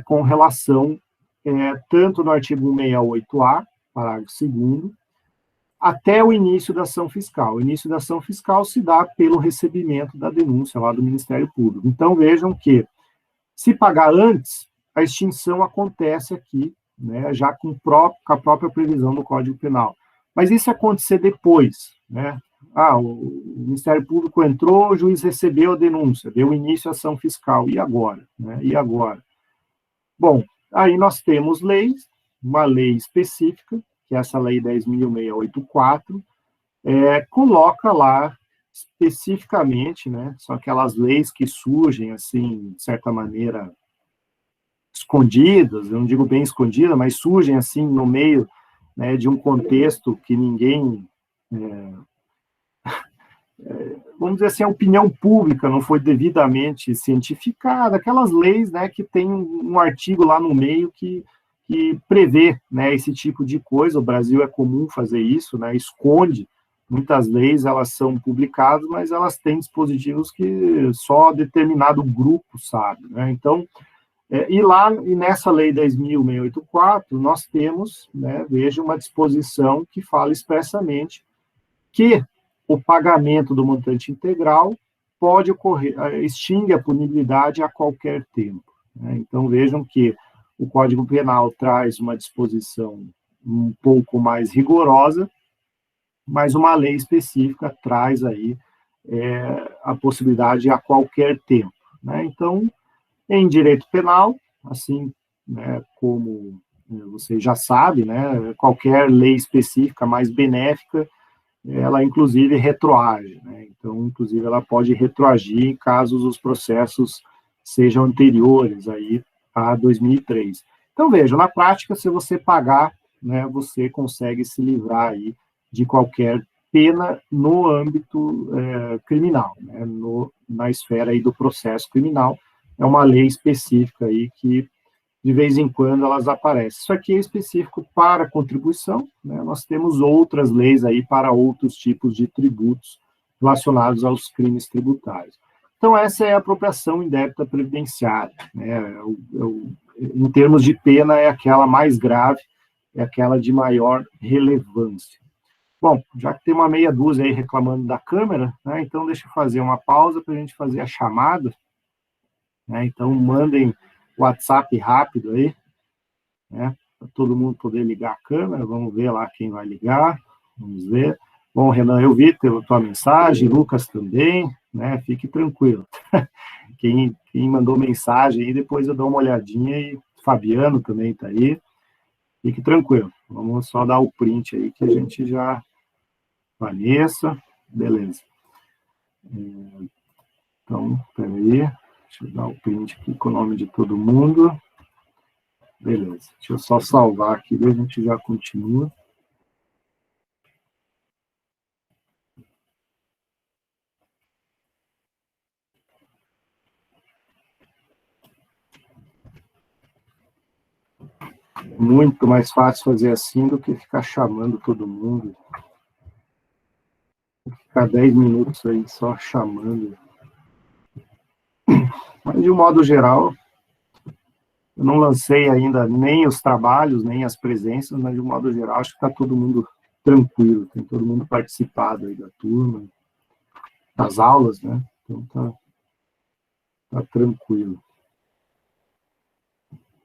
com relação tanto no artigo 168A, parágrafo 2º, até o início da ação fiscal. O início da ação fiscal se dá pelo recebimento da denúncia lá do Ministério Público. Então, vejam que, se pagar antes, a extinção acontece aqui, né, já com a própria previsão do Código Penal. Mas e se acontecer depois, né? O Ministério Público entrou, o juiz recebeu a denúncia, deu início à ação fiscal, e agora? Né? E agora? Bom, aí nós temos leis, uma lei específica, que é essa lei 10.684, coloca lá especificamente, né, são aquelas leis que surgem, assim, de certa maneira, escondidas, eu não digo bem escondida, mas surgem, assim, no meio, né, de um contexto que ninguém, vamos dizer assim, a opinião pública não foi devidamente cientificada, aquelas leis, né, que tem um artigo lá no meio que prevê, né, esse tipo de coisa. O Brasil é comum fazer isso, né, esconde. Muitas leis, elas são publicadas, mas elas têm dispositivos que só determinado grupo sabe, né? Então, e nessa lei 10.684, nós temos, né, veja, uma disposição que fala expressamente que o pagamento do montante integral pode ocorrer, extingue a punibilidade a qualquer tempo, né? Então, vejam que o Código Penal traz uma disposição um pouco mais rigorosa, mas uma lei específica traz aí a possibilidade a qualquer tempo, né? Então, em direito penal, assim, né, como você já sabe, né, qualquer lei específica mais benéfica, ela inclusive retroage, né? Então, inclusive, ela pode retroagir em casos os processos sejam anteriores aí a 2003. Então, veja, na prática, se você pagar, né, você consegue se livrar aí de qualquer pena no âmbito criminal, né, na esfera aí do processo criminal. É uma lei específica aí que, de vez em quando, elas aparecem. Isso aqui é específico para contribuição, né? Nós temos outras leis aí para outros tipos de tributos relacionados aos crimes tributários. Então, essa é a apropriação indébita previdenciária, né? Em termos de pena, é aquela mais grave, é aquela de maior relevância. Bom, já que tem uma meia dúzia aí reclamando da câmera, né, então deixa eu fazer uma pausa para a gente fazer a chamada, né? Então, mandem WhatsApp rápido aí, né, para todo mundo poder ligar a câmera. Vamos ver lá quem vai ligar, vamos ver. Bom, Renan, eu vi a tua mensagem, Lucas também, né, fique tranquilo. Quem mandou mensagem aí, depois eu dou uma olhadinha, e Fabiano também está aí, fique tranquilo. Vamos só dar o print aí que a gente já... Vanessa, beleza. Então, peraí, deixa eu dar o print aqui com o nome de todo mundo. Beleza, deixa eu só salvar aqui, a gente já continua. Muito mais fácil fazer assim do que ficar chamando todo mundo. Ficar 10 minutos aí só chamando. Mas, de um modo geral, eu não lancei ainda nem os trabalhos, nem as presenças, mas, de um modo geral, acho que está todo mundo tranquilo, tem todo mundo participado aí da turma, das aulas, né? Então, tá tranquilo.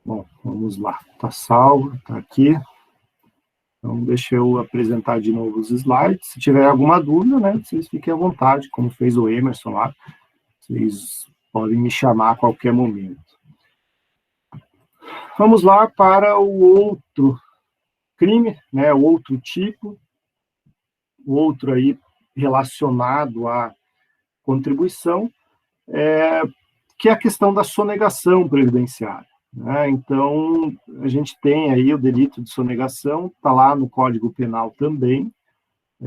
Bom, vamos lá. Está salvo, está aqui. Então, deixa eu apresentar de novo os slides. Se tiver alguma dúvida, né, vocês fiquem à vontade, como fez o Emerson lá. Vocês podem me chamar a qualquer momento. Vamos lá para o outro crime, né, o outro tipo, o outro aí relacionado à contribuição, que é a questão da sonegação previdenciária, né? Então, a gente tem aí o delito de sonegação, está lá no Código Penal também,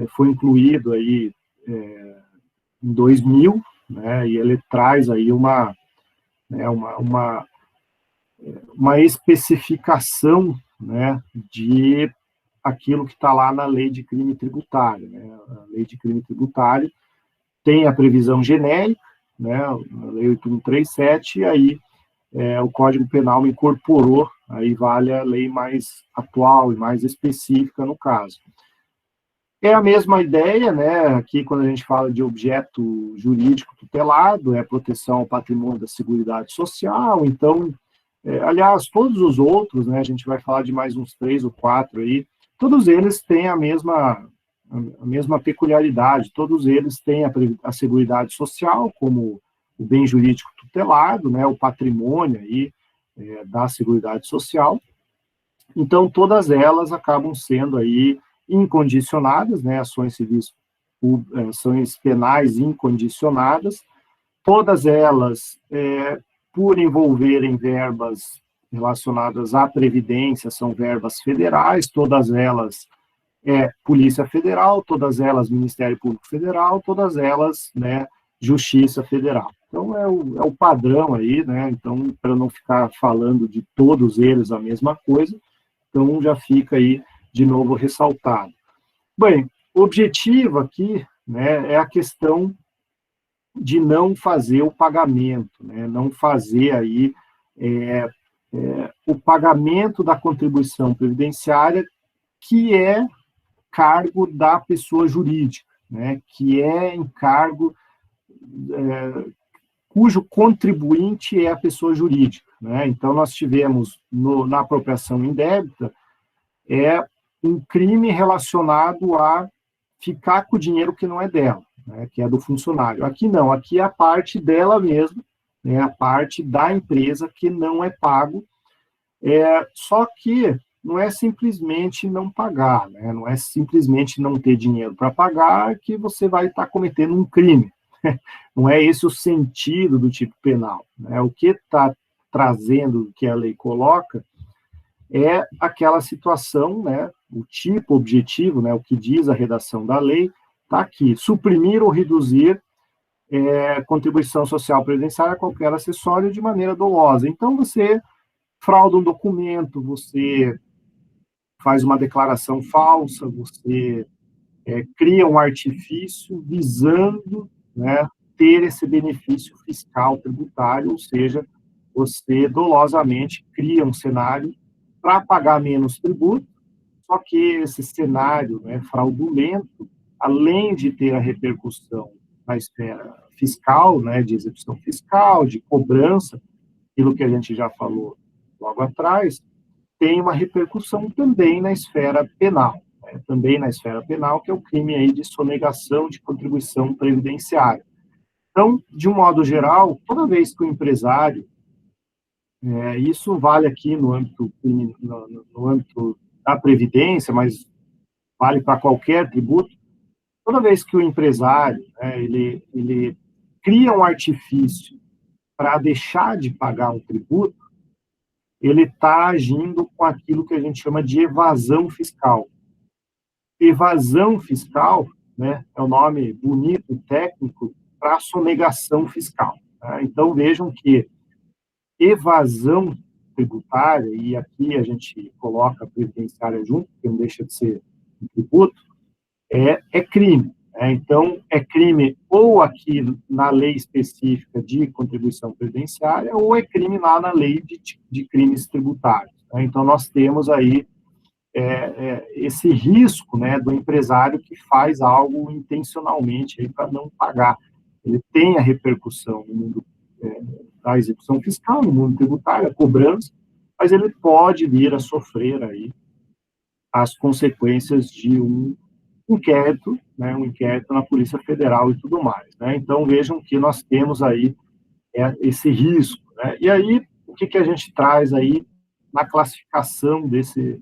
foi incluído aí em 2000, né, e ele traz aí uma especificação, né, de aquilo que está lá na lei de crime tributário, né? A lei de crime tributário tem a previsão genérica, né, a lei 8137, e aí o Código Penal incorporou, aí vale a lei mais atual e mais específica no caso. É a mesma ideia, né, aqui quando a gente fala de objeto jurídico tutelado, é proteção ao patrimônio da Seguridade Social, então, aliás, todos os outros, né, a gente vai falar de mais uns 3 ou 4 aí, todos eles têm a mesma peculiaridade, todos eles têm a Seguridade Social como o bem jurídico tutelado, né, o patrimônio aí, da Seguridade Social. Então, todas elas acabam sendo aí incondicionadas, né, ações civis, ações penais incondicionadas, todas elas, por envolverem verbas relacionadas à Previdência, são verbas federais, todas elas Polícia Federal, todas elas Ministério Público Federal, todas elas, né, Justiça Federal. Então, é o padrão aí, né, então, para não ficar falando de todos eles a mesma coisa, então já fica aí de novo ressaltado. Bem, o objetivo aqui, né, é a questão de não fazer o pagamento, né, não fazer aí o pagamento da contribuição previdenciária, que é cargo da pessoa jurídica, né, que é encargo cujo contribuinte é a pessoa jurídica, né? Então, nós tivemos na apropriação indébita um crime relacionado a ficar com o dinheiro que não é dela, né, que é do funcionário. Aqui não, aqui é a parte dela mesma, né, a parte da empresa que não é pago, só que não é simplesmente não pagar, né? Não é simplesmente não ter dinheiro para pagar que você vai estar cometendo um crime. Não é esse o sentido do tipo penal, né? O que está trazendo, o que a lei coloca, é aquela situação, né? O tipo objetivo, né? O que diz a redação da lei, está aqui: suprimir ou reduzir contribuição social previdenciária a qualquer acessório de maneira dolosa. Então, você frauda um documento, você faz uma declaração falsa, você cria um artifício visando, né, ter esse benefício fiscal tributário, ou seja, você dolosamente cria um cenário para pagar menos tributo, só que esse cenário, né, fraudulento, além de ter a repercussão na esfera fiscal, né, de execução fiscal, de cobrança, aquilo que a gente já falou logo atrás, tem uma repercussão também na esfera penal, né? Também na esfera penal, que é o crime aí de sonegação de contribuição previdenciária. Então, de um modo geral, toda vez que o empresário, isso vale aqui no âmbito, no âmbito da Previdência, mas vale para qualquer tributo, toda vez que o empresário, né, ele cria um artifício para deixar de pagar um tributo, ele está agindo com aquilo que a gente chama de evasão fiscal. Evasão fiscal, né, é o nome bonito e técnico para sonegação fiscal. Tá? Então, vejam que evasão tributária, e aqui a gente coloca a previdenciária junto, porque não deixa de ser um tributo, é crime. Né? Então, é crime ou aqui na lei específica de contribuição previdenciária, ou é crime lá na lei de crimes tributários. Tá? Então, nós temos aí esse risco, né, do empresário que faz algo intencionalmente para não pagar. Ele tem a repercussão no mundo da execução fiscal, no mundo tributário, a cobrança, mas ele pode vir a sofrer aí as consequências de um inquérito, né, um inquérito na Polícia Federal e tudo mais. Né? Então, vejam que nós temos aí esse risco. Né? E aí, o que a gente traz aí na classificação desse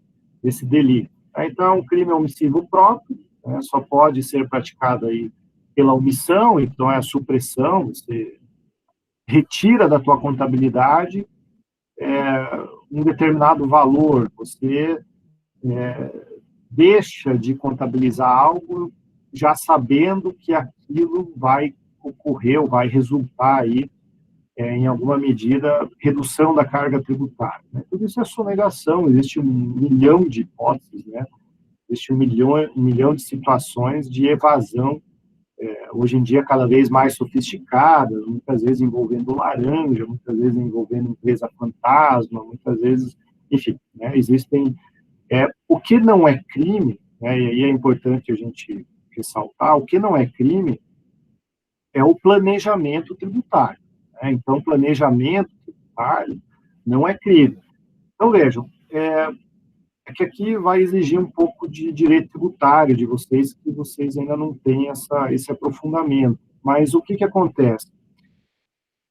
delito? Então, é um crime omissivo próprio, né, só pode ser praticado aí pela omissão, então é a supressão, você retira da tua contabilidade um determinado valor, você deixa de contabilizar algo já sabendo que aquilo vai ocorrer ou vai resultar aí, em alguma medida, redução da carga tributária. Né? Tudo isso é sonegação, existe 1 milhão de hipóteses, né? Existe 1 milhão de situações de evasão, hoje em dia cada vez mais sofisticadas, muitas vezes envolvendo laranja, muitas vezes envolvendo empresa fantasma, muitas vezes, enfim, né? Existem o que não é crime, né, e aí é importante a gente ressaltar, o que não é crime é o planejamento tributário. Né? Então, planejamento tributário não é crime. Então, vejam, que aqui vai exigir um pouco de direito tributário de vocês, que vocês ainda não têm esse aprofundamento. Mas o que acontece?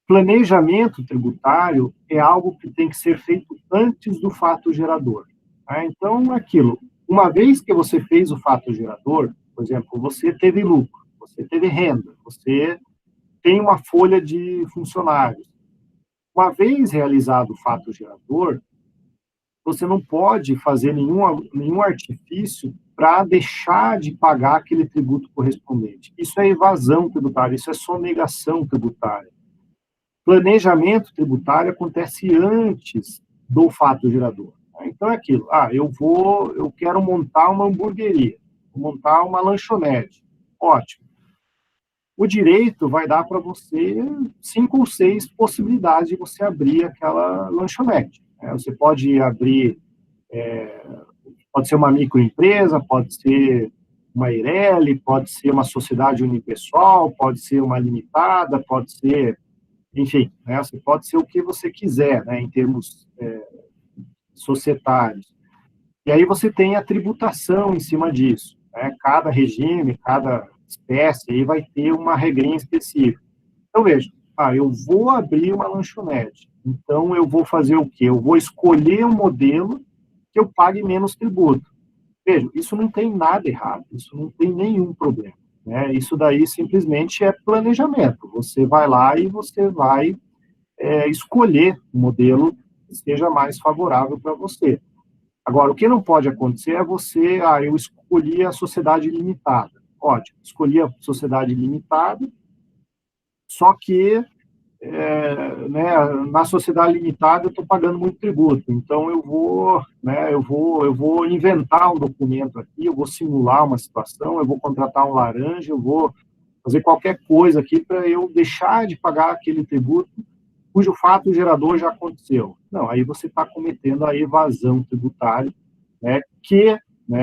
Planejamento tributário é algo que tem que ser feito antes do fato gerador. Tá? Então, aquilo, uma vez que você fez o fato gerador, por exemplo, você teve lucro, você teve renda, você tem uma folha de funcionários. Uma vez realizado o fato gerador, você não pode fazer nenhum artifício para deixar de pagar aquele tributo correspondente. Isso é evasão tributária, isso é sonegação tributária. Planejamento tributário acontece antes do fato gerador. Então é aquilo, eu quero montar uma hamburgueria, vou montar uma lanchonete. Ótimo. O direito vai dar para você 5 ou 6 possibilidades de você abrir aquela lanchonete. Você pode abrir, pode ser uma microempresa, pode ser uma EIRELI, pode ser uma sociedade unipessoal, pode ser uma limitada, pode ser, enfim, né, você pode ser o que você quiser, né, em termos societários. E aí você tem a tributação em cima disso. Né, cada regime, cada espécie aí vai ter uma regrinha específica. Então, veja, eu vou abrir uma lanchonete. Então, eu vou fazer o quê? Eu vou escolher um modelo que eu pague menos tributo. Veja, isso não tem nada errado, isso não tem nenhum problema, né? Isso daí simplesmente é planejamento. Você vai lá e você vai escolher o modelo que seja mais favorável para você. Agora, o que não pode acontecer é você, eu escolhi a sociedade limitada. Ótimo, escolhi a sociedade limitada, só que né, na sociedade limitada eu estou pagando muito tributo, então eu vou inventar um documento aqui, eu vou simular uma situação, eu vou contratar um laranja, eu vou fazer qualquer coisa aqui para eu deixar de pagar aquele tributo cujo fato gerador já aconteceu. Não, aí você está cometendo a evasão tributária, né, que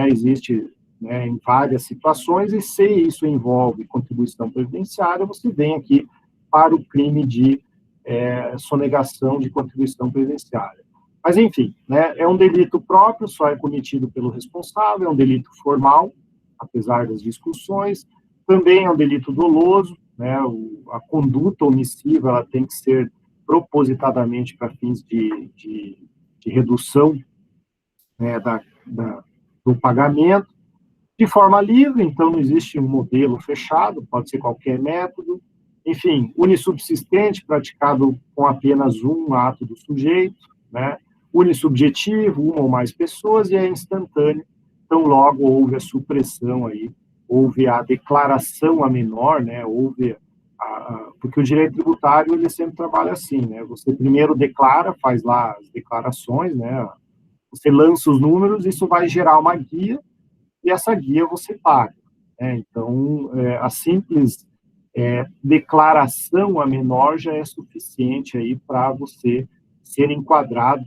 existe em várias situações, e se isso envolve contribuição previdenciária, você vem aqui para o crime de sonegação de contribuição previdenciária. Mas, enfim, é um delito próprio, só é cometido pelo responsável, é um delito formal, apesar das discussões, também é um delito doloso, a conduta omissiva ela tem que ser propositadamente para fins de redução do pagamento, de forma livre, então não existe um modelo fechado, pode ser qualquer método, enfim, unissubsistente, praticado com apenas um ato do sujeito, unissubjetivo, uma ou mais pessoas, e é instantâneo, então logo houve a supressão aí, houve a declaração a menor, houve porque o direito tributário, ele sempre trabalha assim, você primeiro declara, faz lá as declarações, você lança os números, isso vai gerar uma guia, e essa guia você paga. Então, a simples declaração a menor já é suficiente aí para você ser enquadrado,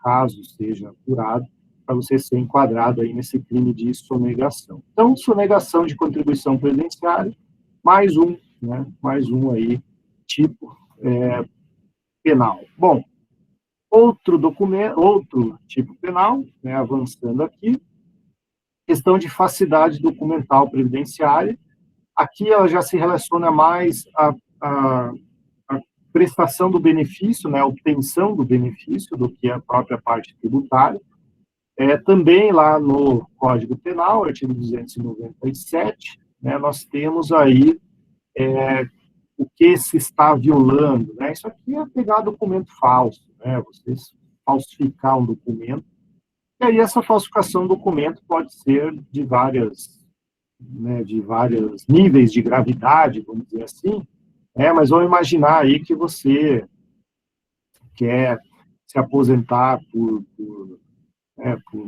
caso seja apurado, para você ser enquadrado aí nesse crime de sonegação. Então, sonegação de contribuição previdenciária, mais um aí, tipo penal. Bom, outro tipo penal, avançando aqui, questão de falsidade documental previdenciária. Aqui ela já se relaciona mais à prestação do benefício, a obtenção do benefício, do que a própria parte tributária. Também lá no Código Penal, artigo 297, nós temos aí o que se está violando. Isso aqui é pegar documento falso, você falsificar um documento. E aí essa falsificação do documento pode ser de vários níveis de gravidade, vamos dizer assim, mas vamos imaginar aí que você quer se aposentar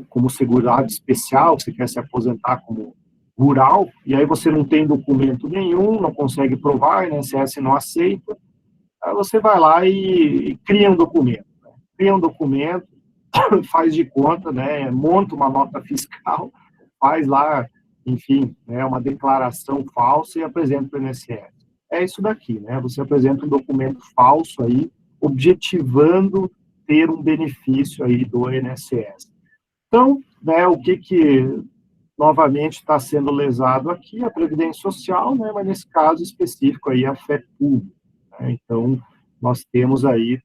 como segurado especial, você quer se aposentar como rural, e aí você não tem documento nenhum, não consegue provar, o INSS não aceita, aí você vai lá e cria um documento. Cria um documento, faz de conta, monta uma nota fiscal, faz lá, enfim, uma declaração falsa e apresenta para o INSS. É isso daqui, você apresenta um documento falso aí, objetivando ter um benefício aí do INSS. Então, o que novamente está sendo lesado aqui? A Previdência Social, mas nesse caso específico aí a fé pública. Então, nós temos aí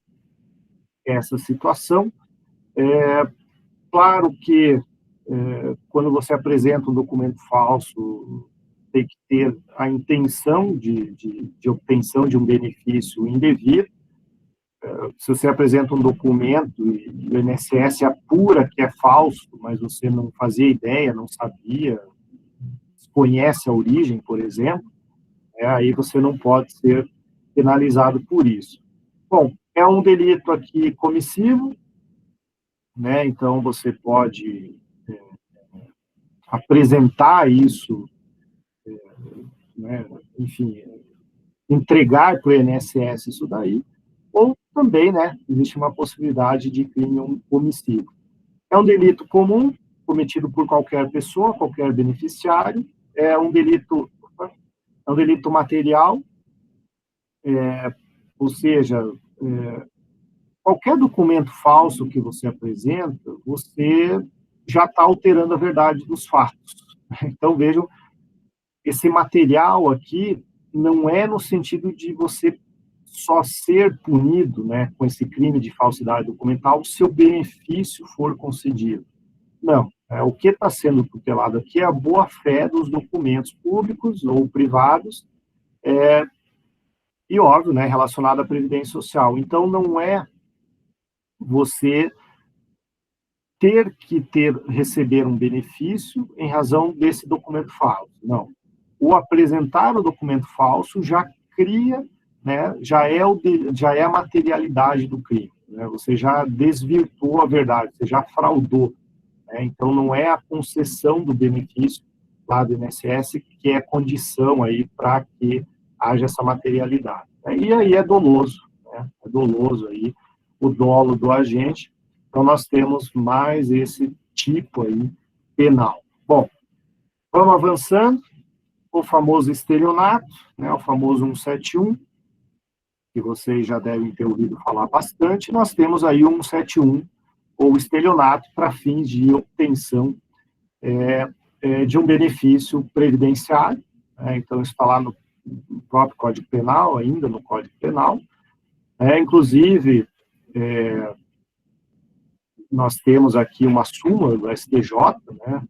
essa situação. Claro que quando você apresenta um documento falso, tem que ter a intenção de obtenção de um benefício indevido. Se você apresenta um documento e o INSS apura que é falso, mas você não fazia ideia, não sabia, desconhece a origem, por exemplo, aí você não pode ser penalizado por isso. Bom, é um delito aqui comissivo, então você pode apresentar isso, enfim, entregar para o INSS isso daí, ou também, existe uma possibilidade de crime omissivo. É um delito comum, cometido por qualquer pessoa, qualquer beneficiário, é um delito material, ou seja, qualquer documento falso que você apresenta, você já está alterando a verdade dos fatos. Então, vejam, esse material aqui não é no sentido de você só ser punido com esse crime de falsidade documental se o benefício for concedido. Não. O que está sendo tutelado aqui é a boa-fé dos documentos públicos ou privados, e, óbvio, né, relacionado à Previdência Social. Então, não é você receber um benefício em razão desse documento falso. Não. O apresentar o documento falso já cria, né, já é a materialidade do crime. Né? Você já desvirtuou a verdade, você já fraudou. Né? Então, não é a concessão do benefício lá do INSS que é condição aí para que haja essa materialidade. E aí é doloso, né? É doloso aí o dolo do agente. Então, nós temos mais esse tipo aí penal. Bom, vamos avançando. O famoso estelionato, né, o famoso 171, que vocês já devem ter ouvido falar bastante. Nós temos aí o 171, ou estelionato, para fins de obtenção de um benefício previdenciário. Né, então, isso está lá no próprio Código Penal, ainda no Código Penal. Inclusive, nós temos aqui uma súmula do STJ, né,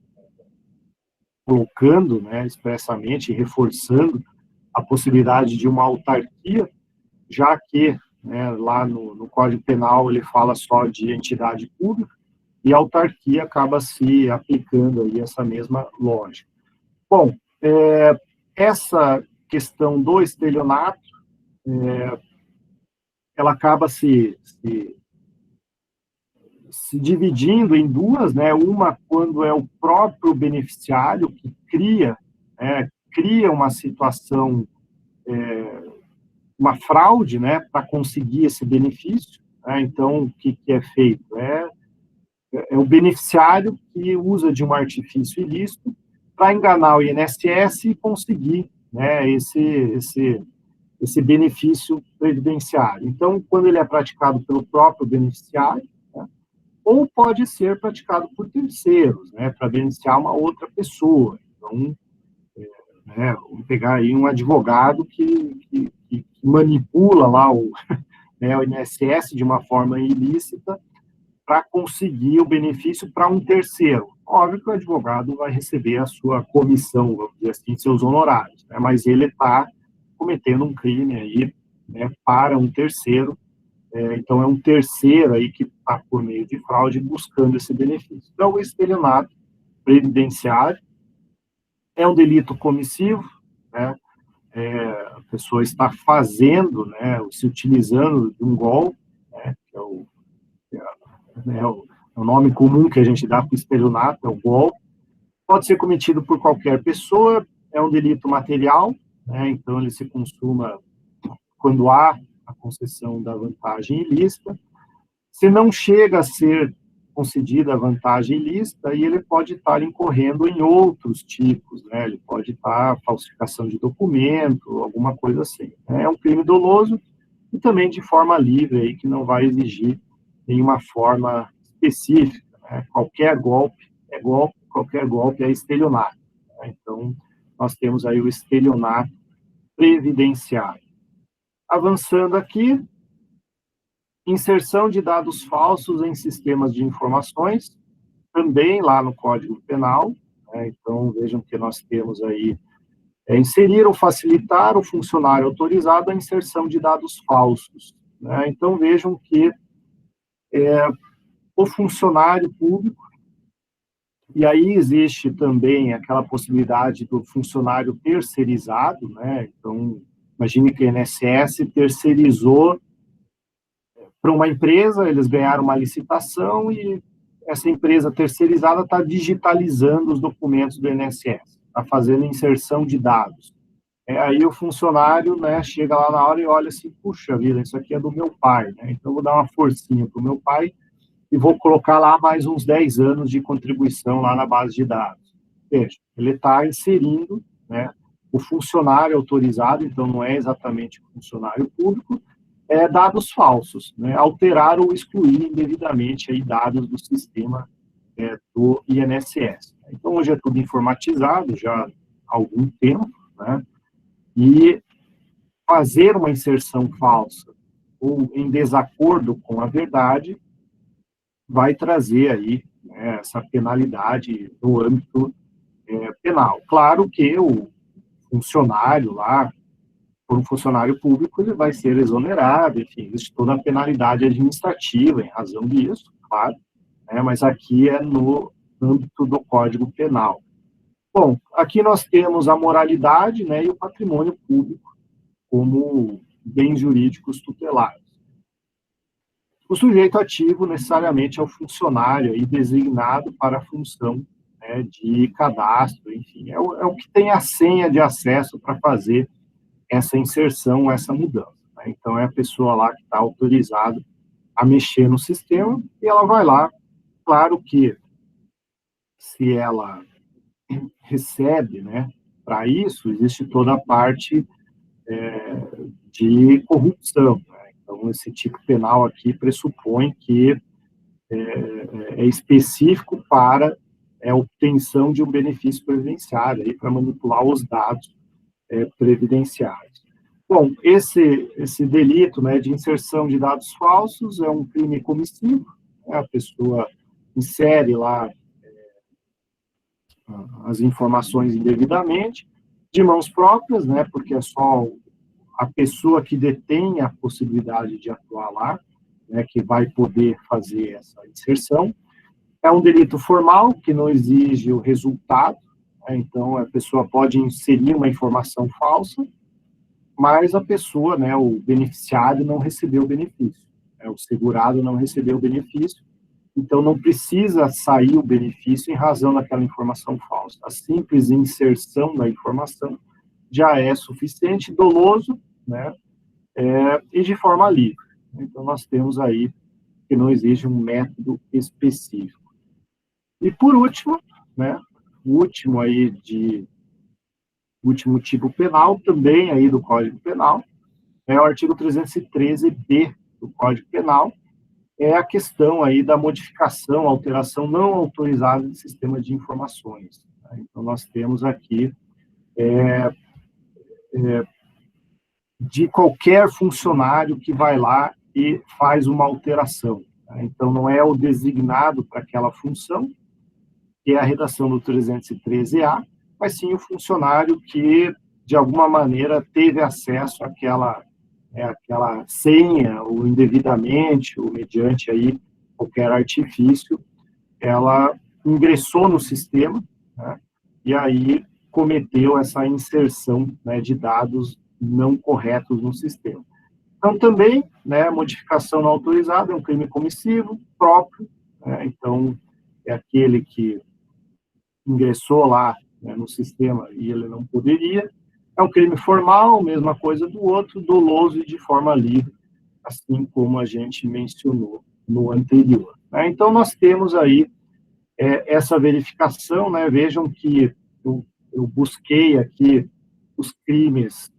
colocando, né, expressamente, reforçando a possibilidade de uma autarquia, já que, né, lá no Código Penal ele fala só de entidade pública, e a autarquia acaba se aplicando aí essa mesma lógica. Bom, essa questão do estelionato, ela acaba se dividindo em duas, né? Uma quando é o próprio beneficiário que cria uma situação, uma fraude, né, para conseguir esse benefício. Né? Então, o que é feito? É o beneficiário que usa de um artifício ilícito para enganar o INSS e conseguir, né, esse benefício previdenciário. Então, quando ele é praticado pelo próprio beneficiário, né, ou pode ser praticado por terceiros, né, para beneficiar uma outra pessoa. Então, né, vamos pegar aí um advogado que manipula lá o INSS de uma forma ilícita para conseguir o benefício para um terceiro. Óbvio que o advogado vai receber a sua comissão, vamos dizer assim, seus honorários, né, mas ele está cometendo um crime aí, né, para um terceiro. Então, é um terceiro aí que está, por meio de fraude, buscando esse benefício. Então, o estelionato previdenciário é um delito comissivo, né? A pessoa está fazendo, né, se utilizando de um golpe, né, que é o nome comum que a gente dá para o estelionato, é o golpe. Pode ser cometido por qualquer pessoa, é um delito material, né, então ele se consuma quando há a concessão da vantagem ilícita. Se não chega a ser concedida a vantagem ilícita, aí ele pode estar incorrendo em outros tipos, né? Ele pode estar falsificação de documento, alguma coisa assim. Né? É um crime doloso e também de forma livre, aí, que não vai exigir nenhuma forma específica. Né? Qualquer golpe é golpe, qualquer golpe é estelionato. Né? Então, nós temos aí o estelionato previdenciário. Avançando aqui, inserção de dados falsos em sistemas de informações, também lá no Código Penal. Né? Então, vejam que nós temos aí inserir ou facilitar o funcionário autorizado a inserção de dados falsos. Né? Então, vejam que o funcionário público, e aí existe também aquela possibilidade do funcionário terceirizado, né? Então, imagine que o INSS terceirizou para uma empresa, eles ganharam uma licitação e essa empresa terceirizada está digitalizando os documentos do INSS, está fazendo inserção de dados. Aí o funcionário, né, chega lá na hora e olha assim, puxa vida, isso aqui é do meu pai, né? Então eu vou dar uma forcinha para o meu pai e vou colocar lá mais uns 10 anos de contribuição lá na base de dados. Veja, ele está inserindo, né, o funcionário autorizado, então não é exatamente o funcionário público, dados falsos, né, alterar ou excluir indevidamente aí dados do sistema do INSS. Então, hoje é tudo informatizado, já há algum tempo, né, e fazer uma inserção falsa ou em desacordo com a verdade vai trazer aí, né, né, essa penalidade no âmbito penal. Claro que o funcionário lá, por um funcionário público, ele vai ser exonerado, enfim, existe toda a penalidade administrativa em razão disso, claro, né, mas aqui é no âmbito do Código Penal. Bom, aqui nós temos a moralidade, né, e o patrimônio público como bens jurídicos tutelados. O sujeito ativo necessariamente é o funcionário aí designado para a função, né, de cadastro, enfim, é o que tem a senha de acesso para fazer essa inserção, essa mudança, né? Então, é a pessoa lá que está autorizada a mexer no sistema e ela vai lá. Claro que se ela recebe, né, para isso, existe toda a parte de corrupção, né? Então, esse tipo penal aqui pressupõe que é específico para a obtenção de um benefício previdenciário, para manipular os dados previdenciários. Bom, esse delito, né, de inserção de dados falsos é um crime comissivo, né, a pessoa insere lá as informações indevidamente, de mãos próprias, né, porque é só a pessoa que detém a possibilidade de atuar lá, né, que vai poder fazer essa inserção. É um delito formal, que não exige o resultado, né, então a pessoa pode inserir uma informação falsa, mas a pessoa, né, o beneficiário não recebeu o benefício, né, o segurado não recebeu o benefício, então não precisa sair o benefício em razão daquela informação falsa. A simples inserção da informação já é suficiente, doloso, né, e de forma livre. Então nós temos aí que não exige um método específico. E por último, né, o último tipo penal, também aí do Código Penal, é o artigo 313b do Código Penal, é a questão aí da modificação, alteração não autorizada do sistema de informações. Tá? Então, nós temos aqui de qualquer funcionário que vai lá e faz uma alteração. Tá? Então, não é o designado para aquela função, que é a redação do 313A, mas sim o funcionário que, de alguma maneira, teve acesso àquela senha, ou indevidamente, ou mediante aí qualquer artifício, ela ingressou no sistema, né, e aí cometeu essa inserção, né, de dados não corretos no sistema. Então, também, né, modificação não autorizada é um crime comissivo próprio, né, então, é aquele que ingressou lá, né, no sistema e ele não poderia. É um crime formal, mesma coisa do outro, doloso e de forma livre, assim como a gente mencionou no anterior. Né? Então, nós temos aí essa verificação, né? Vejam que eu busquei aqui os crimes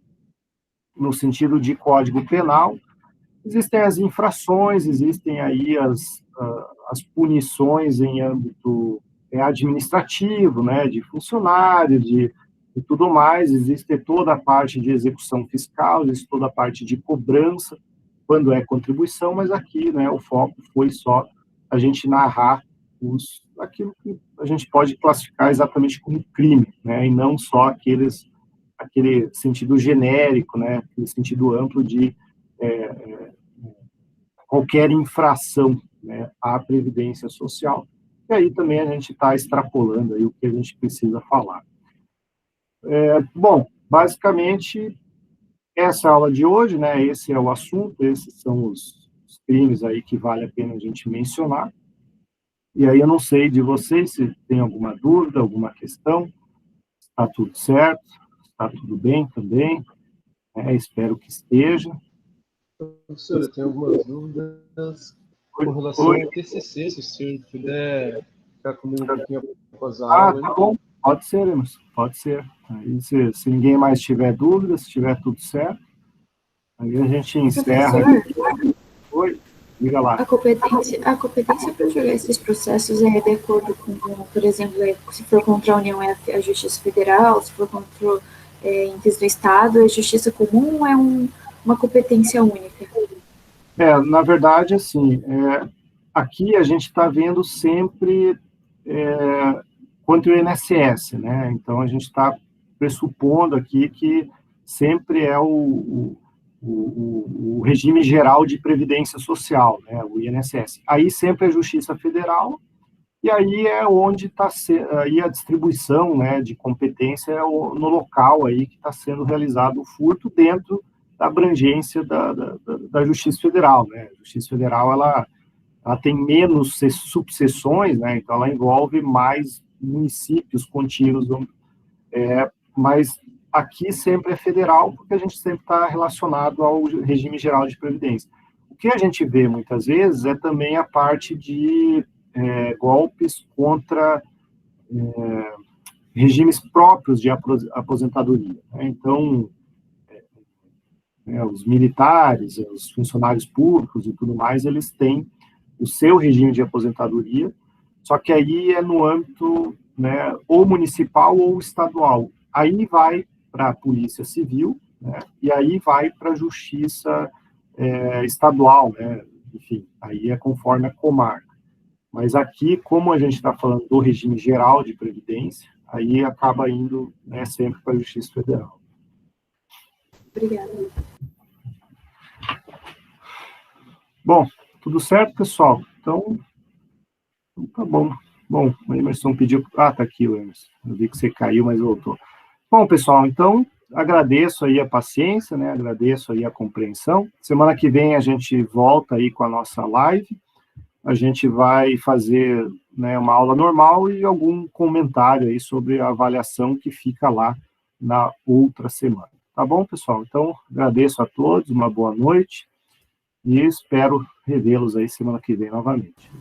no sentido de Código Penal. Existem as infrações, existem aí as punições em âmbito administrativo, né, de funcionário, de tudo mais. Existe toda a parte de execução fiscal, existe toda a parte de cobrança, quando é contribuição, mas aqui, né, o foco foi só a gente narrar aquilo que a gente pode classificar exatamente como crime, né, e não só aquele sentido genérico, né, aquele sentido amplo de qualquer infração, né, à Previdência Social. E aí também a gente está extrapolando aí o que a gente precisa falar. Bom, basicamente, essa é a aula de hoje, né, esse é o assunto, esses são os crimes aí que vale a pena a gente mencionar. E aí eu não sei de vocês se tem alguma dúvida, alguma questão, está tudo certo, está tudo bem também, espero que esteja. Professor, eu tenho algumas dúvidas com relação ao TCC, se o senhor puder ficar comigo um pouquinho após a aula. Tá bom, pode ser, Emerson, pode ser. Aí, se ninguém mais tiver dúvida, se tiver tudo certo, aí a gente encerra. Oi, diga lá. A competência para julgar esses processos é de acordo com, por exemplo, se for contra a União é a Justiça Federal, se for contra entes do Estado, é Justiça Comum ou é uma competência única? Na verdade, assim, aqui a gente está vendo sempre quanto o INSS, né? Então, a gente está pressupondo aqui que sempre é o regime geral de previdência social, né? O INSS. Aí sempre é Justiça Federal, e aí é onde está aí a distribuição, né, de competência no local aí que está sendo realizado o furto dentro da abrangência da Justiça Federal, né? A Justiça Federal, ela tem menos subseções, né? Então ela envolve mais municípios contínuos, mas aqui sempre é federal, porque a gente sempre está relacionado ao regime geral de previdência. O que a gente vê muitas vezes é também a parte de golpes contra regimes próprios de aposentadoria, né? Então, os militares, os funcionários públicos e tudo mais, eles têm o seu regime de aposentadoria, só que aí é no âmbito, né, ou municipal ou estadual. Aí vai para a Polícia Civil, né, e aí vai para a Justiça estadual, né, enfim, aí é conforme a comarca. Mas aqui, como a gente está falando do regime geral de previdência, aí acaba indo, né, sempre para a Justiça Federal. Obrigada. Bom, tudo certo, pessoal? Então tá bom. Bom, o Emerson pediu... Ah, tá aqui o Emerson. Eu vi que você caiu, mas voltou. Bom, pessoal, então agradeço aí a paciência, né? Agradeço aí a compreensão. Semana que vem a gente volta aí com a nossa live. A gente vai fazer, né, uma aula normal e algum comentário aí sobre a avaliação que fica lá na outra semana. Tá bom, pessoal? Então, agradeço a todos, uma boa noite e espero revê-los aí semana que vem novamente.